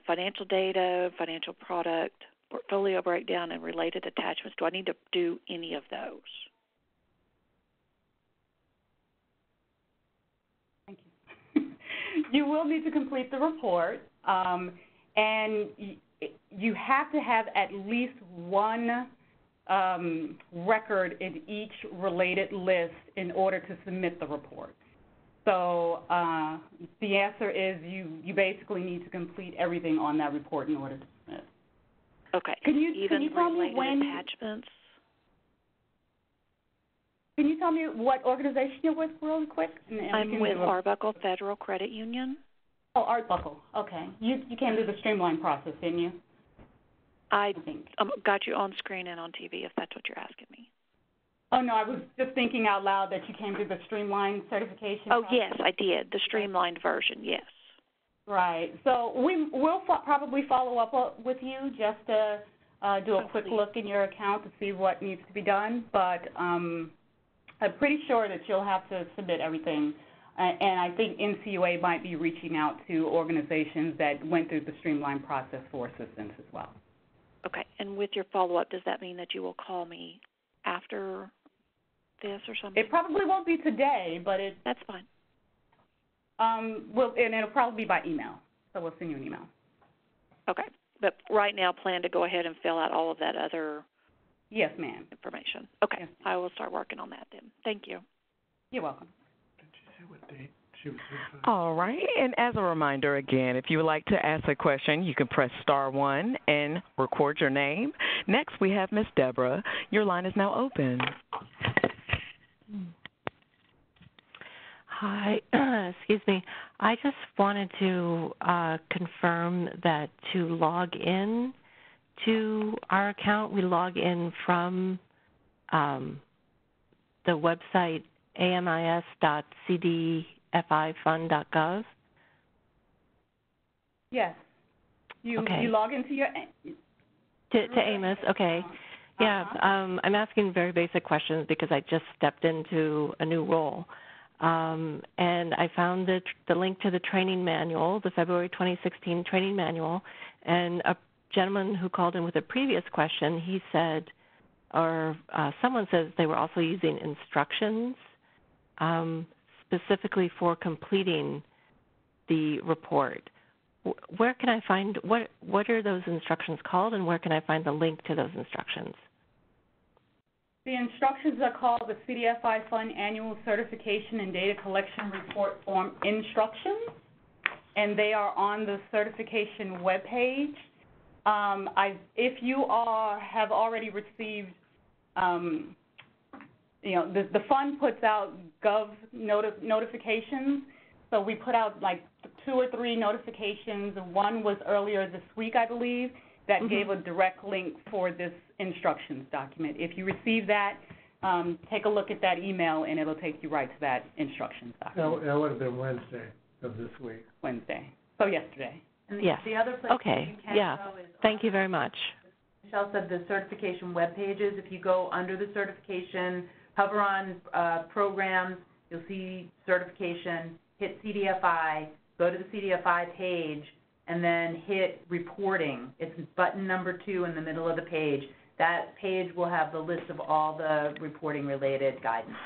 P: financial data, financial product, portfolio breakdown, and related attachments? Do I need to do any of those?
B: Thank you. You will need to complete the report. And you have to have at least one record in each related list in order to submit the report. So the answer is you basically need to complete everything on that report in order to submit.
P: Okay.
B: Can you tell me when
P: attachments?
B: Can you tell me what organization you're with really quick?
P: I'm with Arbuckle Federal Credit Union.
B: Oh, Arbuckle. Okay. You came through the Streamlined process, didn't you?
P: I think. Got you on screen and on TV, if that's what you're asking me.
B: Oh, no, I was just thinking out loud that you came through the Streamlined certification process.
P: Yes, I did. The Streamlined version, yes.
B: Right. So we'll probably follow up with you just to do a quick look in your account to see what needs to be done. But I'm pretty sure that you'll have to submit everything. And I think NCUA might be reaching out to organizations that went through the Streamlined process for assistance as well.
P: Okay. And with your follow-up, does that mean that you will call me after
T: this or something?
B: It probably won't be today, but
T: That's fine.
B: And it'll probably be by email. So we'll send you an email.
T: Okay. But right now, plan to go ahead and fill out all of that other
B: Yes, ma'am.
T: information. Okay. Yes. I will start working on that then. Thank you.
B: You're welcome.
C: Did you say what date she was certified?
A: All right. And as a reminder, again, if you would like to ask a question, you can press *1 and record your name. Next, we have Ms. Deborah. Your line is now open.
U: Hi, excuse me. I just wanted to confirm that to log in to our account, we log in from the website amis.cdfifund.gov.
B: Yes. You log into your...
U: To AMIS, okay. Yeah, I'm asking very basic questions because I just stepped into a new role. And I found the link to the training manual, the February 2016 training manual, and a gentleman who called in with a previous question, he said, or someone says they were also using instructions specifically for completing the report. Where can I find, what are those instructions called, and where can I find the link to those instructions?
B: The instructions are called the CDFI Fund Annual Certification and Data Collection Report Form Instructions, and they are on the certification webpage. If you have already received, the fund puts out Gov notifications, so we put out like 2 or 3 notifications. One was earlier this week, I believe, that gave a direct link for this instructions document. If you receive that, take a look at that email, and it'll take you right to that instructions document.
C: That would have been Wednesday of this week.
B: Wednesday. So yesterday.
M: And
U: yes.
M: The other place
U: okay.
M: you can go is...
U: Thank you very much.
M: Michelle said the certification web pages. If you go under the certification, hover on programs, you'll see certification, hit CDFI, go to the CDFI page, and then hit reporting. It's button number 2 in the middle of the page. That page will have the list of all the reporting related guidance.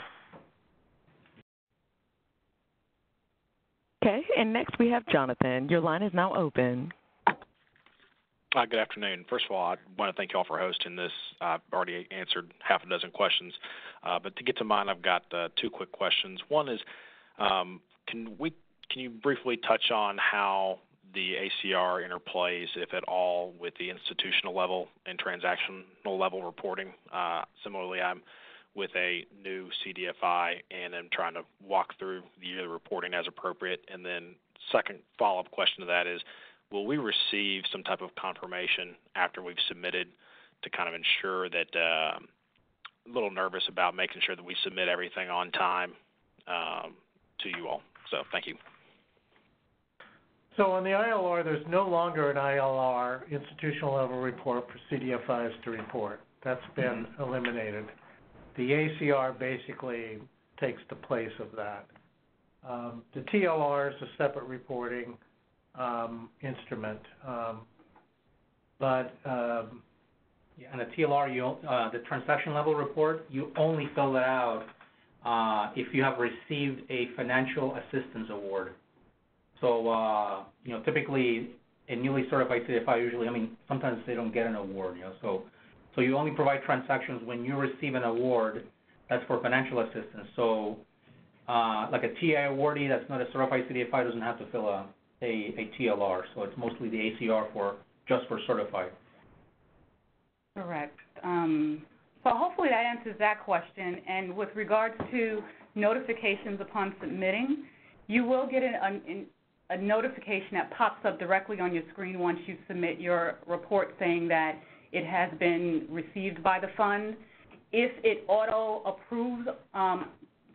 A: Okay, and next we have Jonathan. Your line is now open.
V: Good afternoon. First of all, I want to thank you all for hosting this. I've already answered half a dozen questions, but to get to mine, I've got 2 quick questions. One is, can you briefly touch on how the ACR interplays, if at all, with the institutional level and transactional level reporting? Similarly, I'm with a new CDFI, and I'm trying to walk through the yearly reporting as appropriate. And then second follow-up question to that is, will we receive some type of confirmation after we've submitted to kind of ensure that a little nervous about making sure that we submit everything on time to you all? So thank you.
C: So on the ILR, there's no longer an ILR, institutional level report, for CDFIs to report. That's been eliminated. The ACR basically takes the place of that. The TLR is a separate reporting instrument.
D: And the TLR, the transaction level report, you only fill that out if you have received a financial assistance award. So, typically a newly certified CDFI usually, sometimes they don't get an award, so you only provide transactions when you receive an award that's for financial assistance. So, like a TI awardee that's not a certified CDFI doesn't have to fill a TLR, so it's mostly the ACR just for certified.
B: Correct. So hopefully that answers that question. And with regards to notifications upon submitting, you will get a notification that pops up directly on your screen once you submit your report saying that it has been received by the fund. If it auto-approves,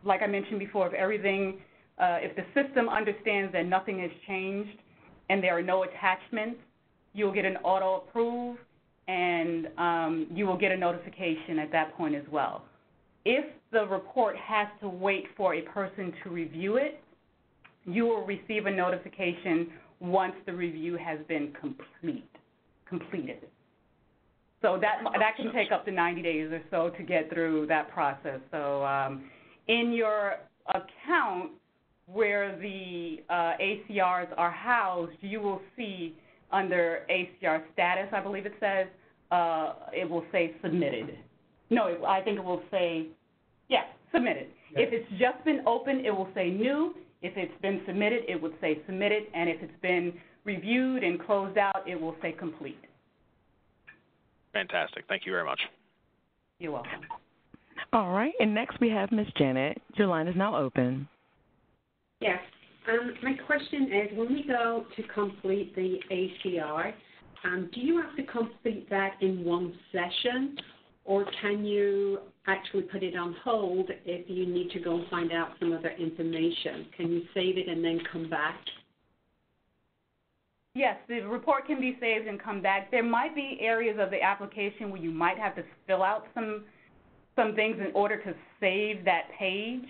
B: like I mentioned before, if the system understands that nothing has changed and there are no attachments, you'll get an auto-approve, and you will get a notification at that point as well. If the report has to wait for a person to review it, you will receive a notification once the review has been completed. So that can take up to 90 days or so to get through that process. So in your account where the ACRs are housed, you will see under ACR status, I believe it says, it will say submitted. No, I think it will say, submitted. Yeah. If it's just been opened, it will say new. If it's been submitted, it would say submitted. And if it's been reviewed and closed out, it will say complete.
V: Fantastic. Thank you very much.
B: You're welcome.
A: All right. And next we have Ms. Janet. Your line is now open.
E: Yes. My question is, when we go to complete the ACR, do you have to complete that in one session, or can you actually put it on hold if you need to go and find out some other information? Can you save it and then come back?
B: Yes, the report can be saved and come back. There might be areas of the application where you might have to fill out some things in order to save that page.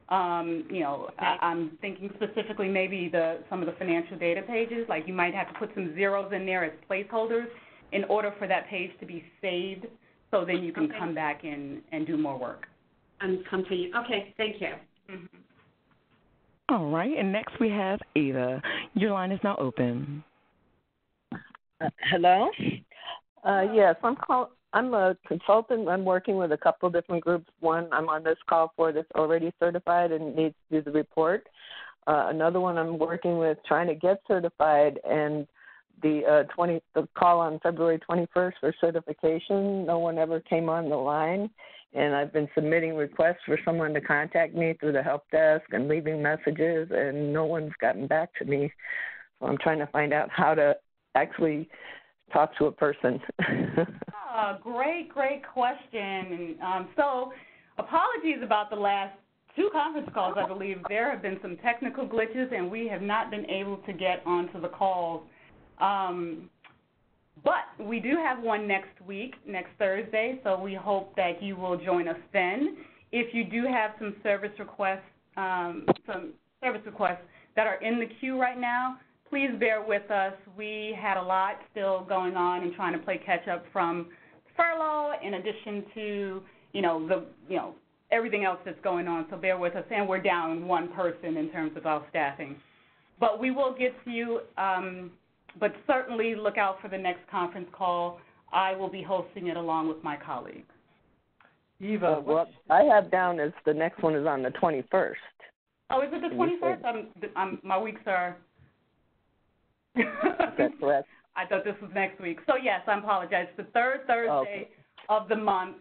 B: I'm thinking specifically maybe some of the financial data pages, like you might have to put some zeros in there as placeholders in order for that page to be saved, so then you can come back and do more work.
E: And continue. Okay, thank you.
B: Mm-hmm.
A: All right, and next we have Ava. Your line is now open.
F: Hello? Yes, I'm a consultant. I'm working with a couple of different groups. One I'm on this call for that's already certified and needs to do the report. Another one I'm working with trying to get certified, and the call on February 21st for certification, no one ever came on the line. And I've been submitting requests for someone to contact me through the help desk and leaving messages, and no one's gotten back to me. So I'm trying to find out how to actually talk to a person.
B: Great question. So apologies about the last 2 conference calls. I believe there have been some technical glitches, and we have not been able to get onto the calls. But we do have one next week, next Thursday, so we hope that you will join us then. If you do have some service requests that are in the queue right now, please bear with us. We had a lot still going on and trying to play catch up from furlough, in addition to everything else that's going on. So bear with us, and we're down one person in terms of our staffing. But we will get to you. But certainly look out for the next conference call. I will be hosting it along with my colleagues.
F: Eva, what I have down is the next one is on the 21st.
B: Oh, is it the 21st? My weeks are.
F: That's correct.
B: I thought this was next week. So yes, I apologize. It's the third Thursday of the month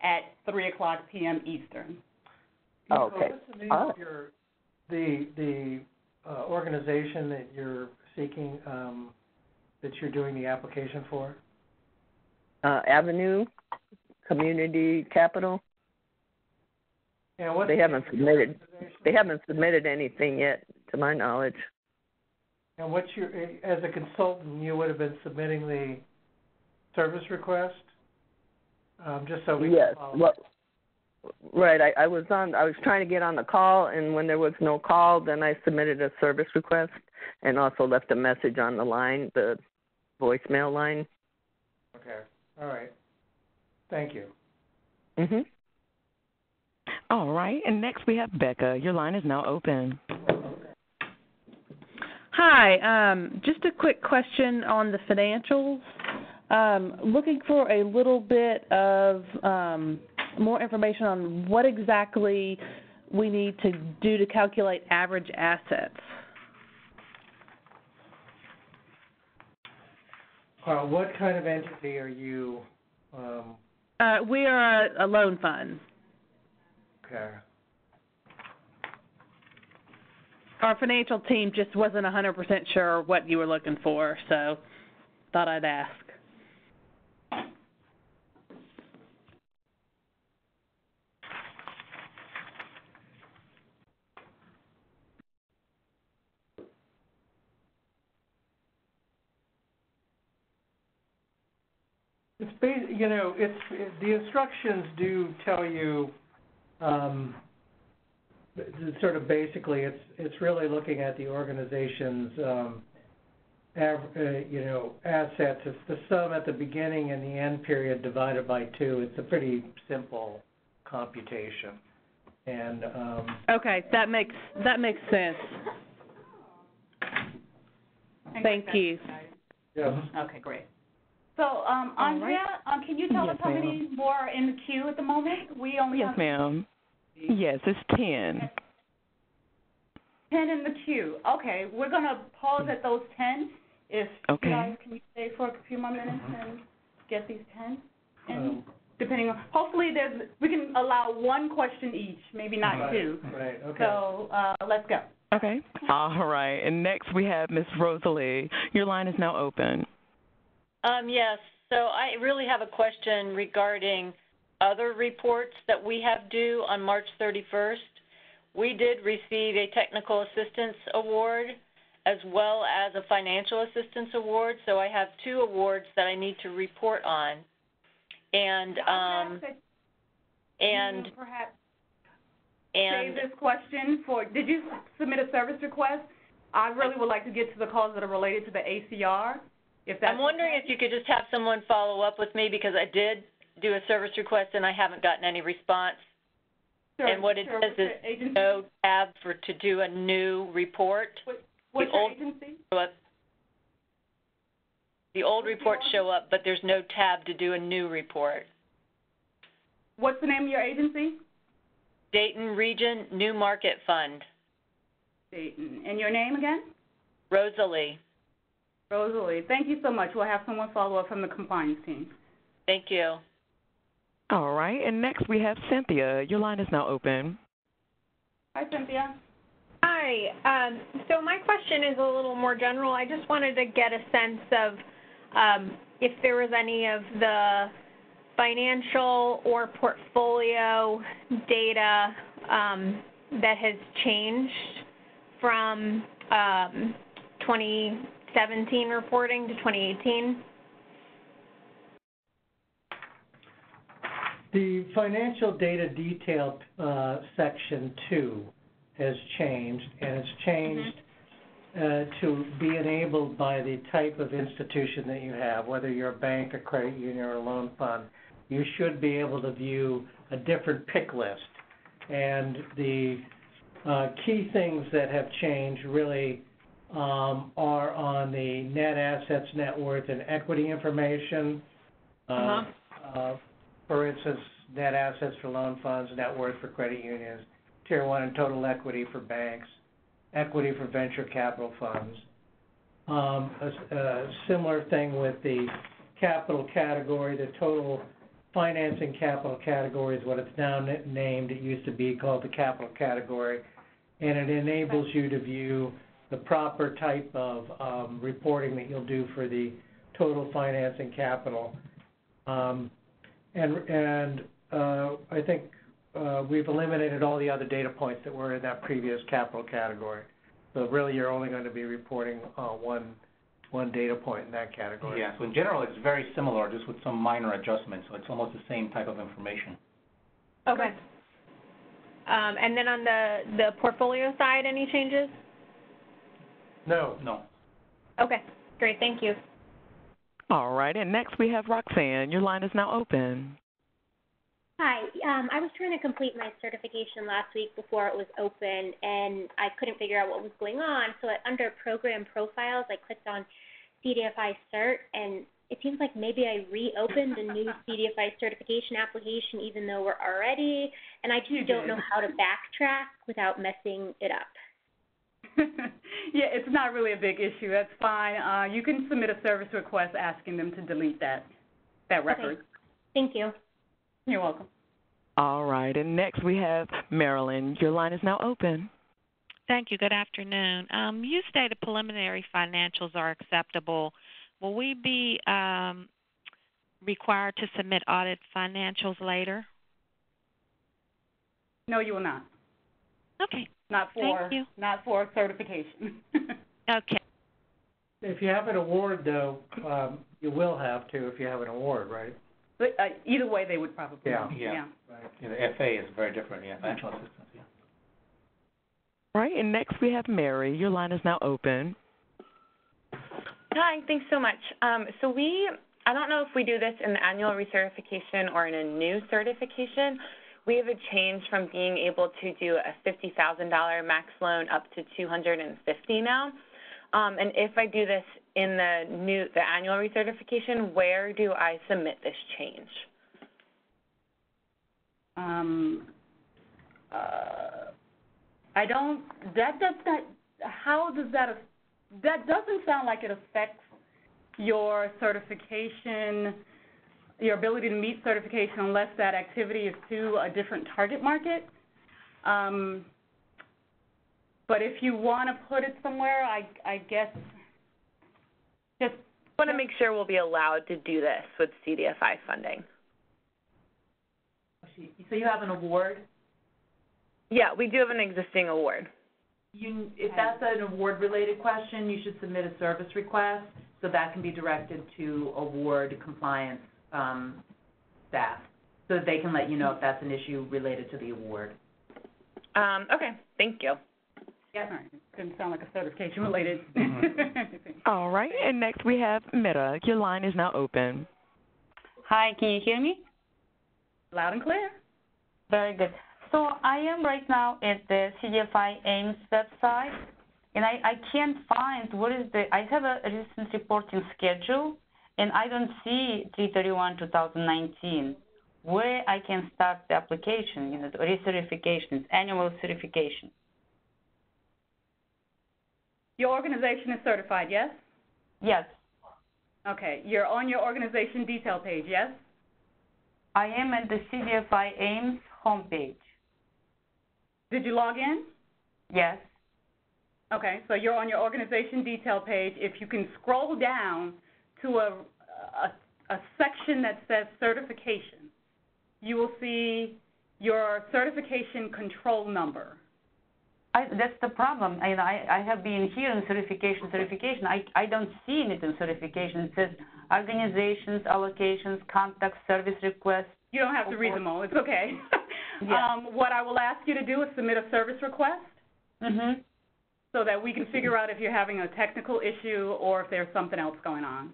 B: at 3:00 p.m. Eastern.
C: Okay. What's the name of the organization that you're seeking, that you're doing the application for?
F: Avenue Community Capital.
C: Yeah,
F: they haven't submitted. They haven't submitted anything yet, to my knowledge.
C: And what's as a consultant, you would have been submitting the service request, just so we can follow.
F: Well, right. I was trying to get on the call, and when there was no call, then I submitted a service request and also left a message on the line, the voicemail line.
C: Okay. All right. Thank you.
F: Mhm.
A: All right, and next we have Becca. Your line is now open.
W: Hi, just a quick question on the financials. Looking for a little bit of more information on what exactly we need to do to calculate average assets.
C: What kind of entity are you?
W: We are a loan fund.
C: Okay.
W: Our financial team just wasn't 100% sure what you were looking for, so thought I'd ask.
C: The instructions do tell you. Sort of basically, it's really looking at the organization's assets. It's the sum at the beginning and the end period divided by 2. It's a pretty simple computation. And
W: okay, that makes sense. Thank you.
C: Yes.
B: Okay, great. So, Andrea, can you tell us how many more are in the queue at the moment? We only have...
A: Yes, ma'am. Yes, it's 10.
B: 10 in the queue. Okay, we're going to pause at those 10. If you guys can stay for a few more minutes and get these 10 in, depending on... Hopefully, we can allow one question each, maybe not two.
C: Right, okay.
B: So, let's go.
A: Okay. All right. And next we have Ms. Rosalie. Your line is now open.
G: Yes. So I really have a question regarding other reports that we have due on March 31st. We did receive a technical assistance award as well as a financial assistance award. So I have 2 awards that I need to report on. And
B: perhaps save this question for, did you submit a service request? I really would like to get to the calls that are related to the ACR.
G: I'm wondering if you could just have someone follow up with me, because I did do a service request and I haven't gotten any response. Sure, and what it says is no tab to do a new report.
B: What's your agency?
G: The old reports show up, but there's no tab to do a new report.
B: What's the name of your agency?
G: Dayton Region New Market Fund.
B: Dayton. And your name again?
G: Rosalie.
B: Rosalie. Thank you so much. We'll have someone follow up from the compliance team.
G: Thank you.
A: All right. And next we have Cynthia. Your line is now open.
B: Hi, Cynthia.
H: Hi. So my question is a little more general. I just wanted to get a sense of if there was any of the financial or portfolio data that has changed from 2017 reporting to 2018.
C: The financial data detail section 2 has changed, and it's changed to be enabled by the type of institution that you have, whether you're a bank, a credit union, or a loan fund. You should be able to view a different pick list. And the key things that have changed really are on the net assets, net worth, and equity information. For instance, net assets for loan funds, net worth for credit unions, Tier 1 and total equity for banks, equity for venture capital funds. A similar thing with the capital category. The total financing capital category is what it's now named. It used to be called the capital category, and it enables you to view the proper type of reporting that you'll do for the total financing capital. I think we've eliminated all the other data points that were in that previous capital category. So really, you're only going to be reporting one data point in that category.
D: Yeah, so in general, it's very similar, just with some minor adjustments. So it's almost the same type of information.
H: Okay. And then on the portfolio side, any changes?
C: No.
H: Okay, great. Thank you.
A: All right, and next we have Roxanne. Your line is now open.
I: Hi. I was trying to complete my certification last week before it was open, and I couldn't figure out what was going on. So under Program Profiles, I clicked on CDFI Cert, and it seems like maybe I reopened a new CDFI certification application even though we're already, and I just don't know how to backtrack without messing it up.
B: Yeah, it's not really a big issue. That's fine. You can submit a service request asking them to delete that record.
I: Okay. Thank you.
B: You're welcome.
A: All right, and next we have Marilyn. Your line is now open.
X: Thank you. Good afternoon. You stated preliminary financials are acceptable. Will we be required to submit audit financials later?
B: No, you will not.
X: Okay.
B: Not for certification.
X: Okay.
C: If you have an award, though, you will have to if you have an award, right?
B: But either way, they would probably.
D: Yeah.
C: Right.
D: Yeah, the FA is very different. Yeah, financial assistance. Yeah.
A: All right, and next we have Mary. Your line is now open.
J: Hi, thanks so much. I don't know if we do this in the annual recertification or in a new certification. We have a change from being able to do a $50,000 max loan up to $250,000 now. And if I do this in the annual recertification, where do I submit this change?
B: That doesn't sound like it affects your certification, your ability to meet certification unless that activity is to a different target market. But if you want to put it somewhere, I guess just
J: want to make sure we'll be allowed to do this with CDFI funding.
M: So you have an award?
J: Yeah, we do have an existing award.
M: If that's an award-related question, you should submit a service request so that can be directed to award compliance staff so that they can let you know if that's an issue related to the award.
J: Okay, thank you.
B: Yeah, all right. Didn't sound like a certification related.
A: All right, and next we have Meta. Your line is now open.
K: Hi, can you hear me?
B: Loud and clear.
K: Very good. So I am right now at the CDFI AIMS website, and I can't find I have a recent reporting schedule, and I don't see 3/31/2019 where I can start the application, the recertification, annual certification.
B: Your organization is certified, yes?
K: Yes.
B: Okay, you're on your organization detail page, yes?
K: I am at the CDFI AIMS homepage.
B: Did you log in?
K: Yes.
B: Okay, so you're on your organization detail page. If you can scroll down to a section that says certification, you will see your certification control number.
K: That's the problem. I have been here in certification. I don't see it in certification. It says organizations, allocations, contacts, service requests.
B: You don't have to read them all. It's okay.
K: Yeah.
B: What I will ask you to do is submit a service request so that we can figure out if you're having a technical issue or if there's something else going on.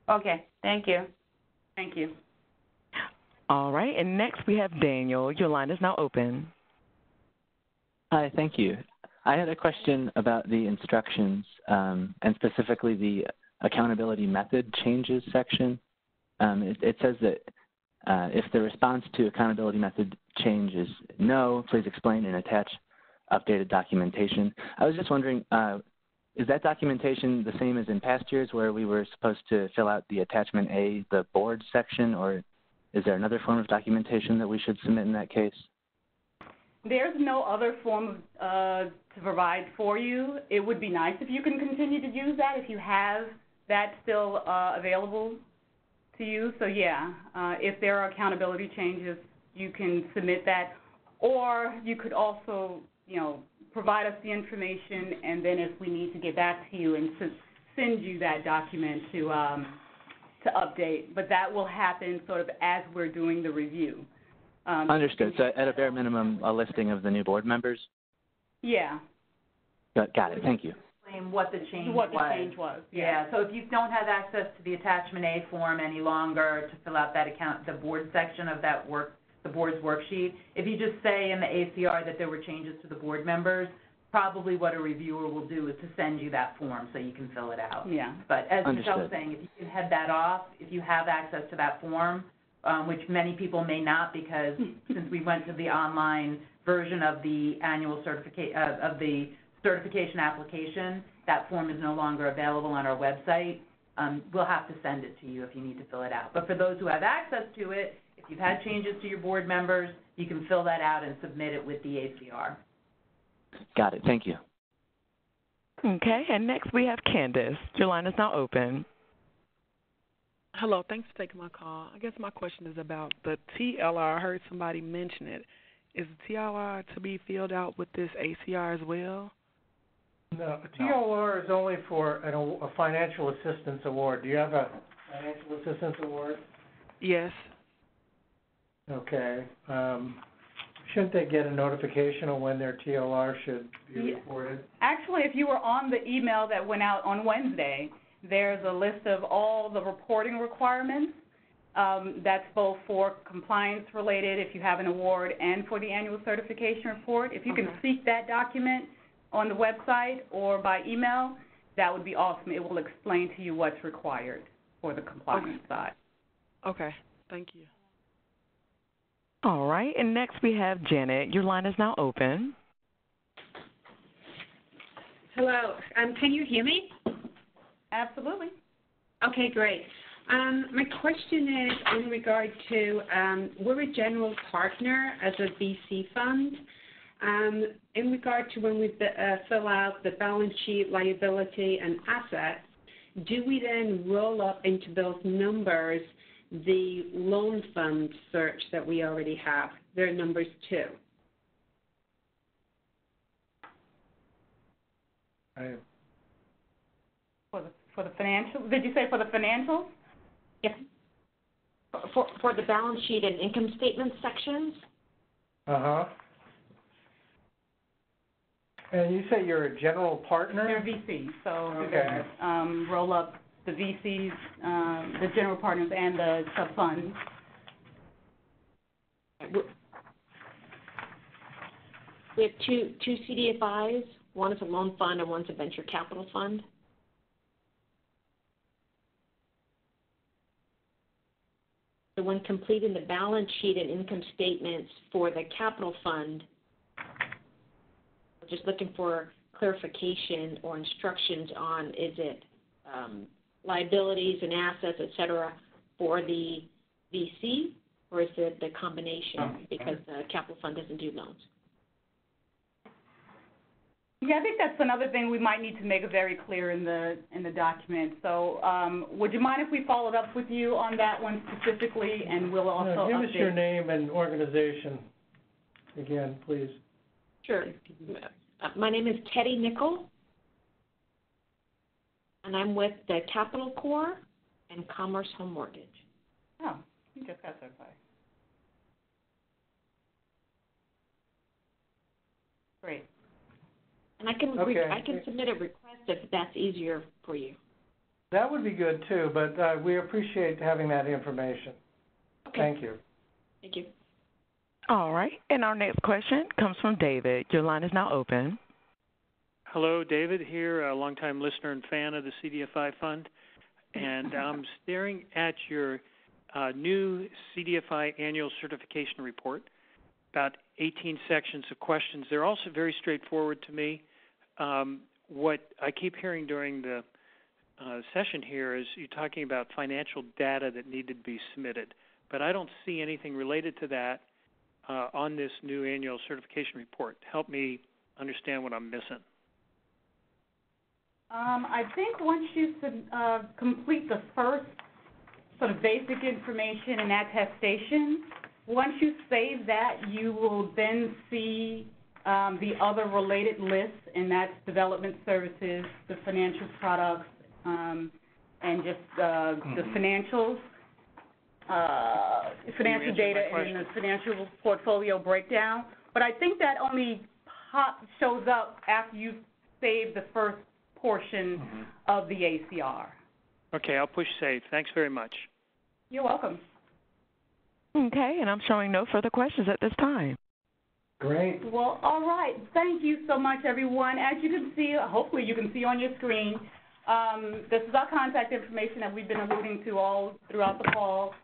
K: Okay. Thank you.
B: Thank you.
A: All right, and next we have Daniel. Your line is now open.
L: Hi, thank you. I had a question about the instructions and specifically the accountability method changes section. It says that if the response to accountability method change is no, please explain and attach updated documentation. I was just wondering, is that documentation the same as in past years where we were supposed to fill out the attachment A, the board section, or is there another form of documentation that we should submit in that case?
B: There's no other form to provide for you. It would be nice if you can continue to use that, if you have that still available to you. So, yeah, if there are accountability changes, you can submit that. Or you could also, provide us the information, and then if we need to get back to you and send you that document to update. But that will happen sort of as we're doing the review.
L: Understood. So at a bare minimum, a listing of the new board members?
B: Yeah.
L: Got it. Thank you.
M: Explain what the change
B: was.
M: Yeah. So if you don't have access to the attachment A form any longer to fill out the board section of that the board's worksheet, if you just say in the ACR that there were changes to the board members, probably what a reviewer will do is to send you that form so you can fill it out.
B: Yeah.
M: But as Michelle was saying, if you can head that off, if you have access to that form, which many people may not because since we went to the online version of the annual certification application, that form is no longer available on our website. We'll have to send it to you if you need to fill it out. But for those who have access to it, if you've had changes to your board members, you can fill that out and submit it with the ACR.
L: Got it. Thank you.
A: Okay, and next we have Candace. Your line is now open.
N: Hello, thanks for taking my call. I guess my question is about the TLR. I heard somebody mention it. Is the TLR to be filled out with this ACR as well?
C: No, a TLR is only for a financial assistance award. Do you have a financial assistance award?
N: Yes.
C: Okay. Shouldn't they get a notification of when their TLR should be reported?
B: Actually, if you were on the email that went out on Wednesday, there's a list of all the reporting requirements. That's both for compliance related, if you have an award, and for the annual certification report. If you can seek that document on the website or by email, that would be awesome. It will explain to you what's required for the compliance side.
N: Okay, thank you.
A: All right, and next we have Janet. Your line is now open.
E: Hello, can you hear me?
B: Absolutely.
E: Okay, great. My question is in regard to, we're a general partner as a VC fund. In regard to when we fill out the balance sheet, liability, and assets, do we then roll up into those numbers the loan fund search that we already have? They're numbers too.
B: For the financials? Did you say for the financials?
O: Yes. For the balance sheet and income statement sections?
C: Uh-huh. And you say you're a general partner?
B: They're VCs, so roll up the VCs, the general partners, and the sub-funds.
O: We have two CDFIs. One is a loan fund and one's a venture capital fund. So when completing the balance sheet and income statements for the capital fund, we're just looking for clarification or instructions on is it liabilities and assets, et cetera, for the VC, or is it the combination because the capital fund doesn't do loans?
B: Yeah, I think that's another thing we might need to make very clear in the document. So would you mind if we followed up with you on that one specifically, and we'll also
C: give
B: update.
C: us your name and organization again, please.
O: Sure. My name is Teddy Nickel, and I'm with the Capital Corps and Commerce Home Mortgage.
B: Oh, you just got certified. Great.
O: And I can submit a request if that's easier for you.
C: That would be good too, but we appreciate having that information.
O: Okay.
C: Thank you.
O: Thank you.
A: All right, and our next question comes from David. Your line is now open.
Q: Hello, David here, a longtime listener and fan of the CDFI Fund, and I'm staring at your new CDFI annual certification report, about 18 sections of questions. They're also very straightforward to me. What I keep hearing during the session here is you're talking about financial data that needed to be submitted, but I don't see anything related to that on this new annual certification report. Help me understand what I'm missing.
B: I think once you complete the first sort of basic information and attestation, once you save that, you will then see the other related lists, and that's development services, the financial products, and just the financials, financial data, and the financial portfolio breakdown. But I think that only shows up after you save the first portion of the ACR.
Q: Okay, I'll push save. Thanks very much.
B: You're welcome.
A: Okay, and I'm showing no further questions at this time.
C: Great.
B: Well, all right. Thank you so much, everyone. As you can see, hopefully you can see on your screen, this is our contact information that we've been alluding to all throughout the call.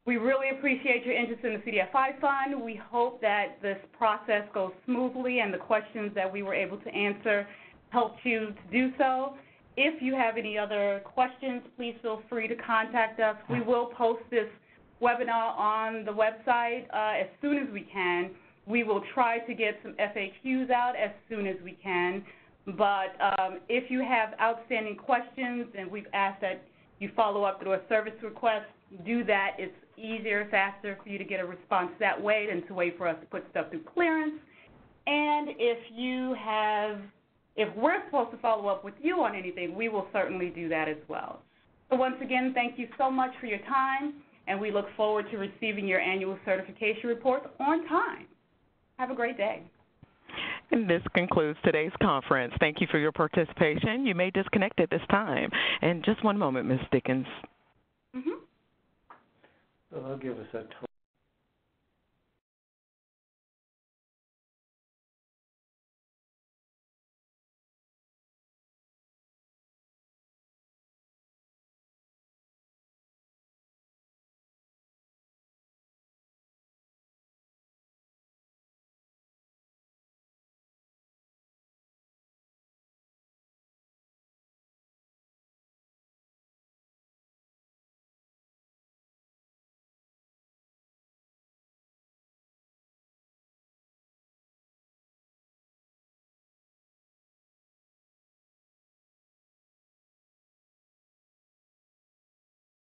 B: We really appreciate your interest in the CDFI Fund. We hope that this process goes smoothly and the questions that we were able to answer helped you to do so. If you have any other questions, please feel free to contact us. We will post this webinar on the website as soon as we can. We will try to get some FAQs out as soon as we can. But if you have outstanding questions, and we've asked that you follow up through a service request, do that. It's easier, faster for you to get a response that way than to wait for us to put stuff through clearance. And if we're supposed to follow up with you on anything, we will certainly do that as well. So once again, thank you so much for your time, and we look forward to receiving your annual certification report on time. Have a great day.
A: And this concludes today's conference. Thank you for your participation. You may disconnect at this time. And just one moment, Ms. Dickens.
C: So they'll give us a total.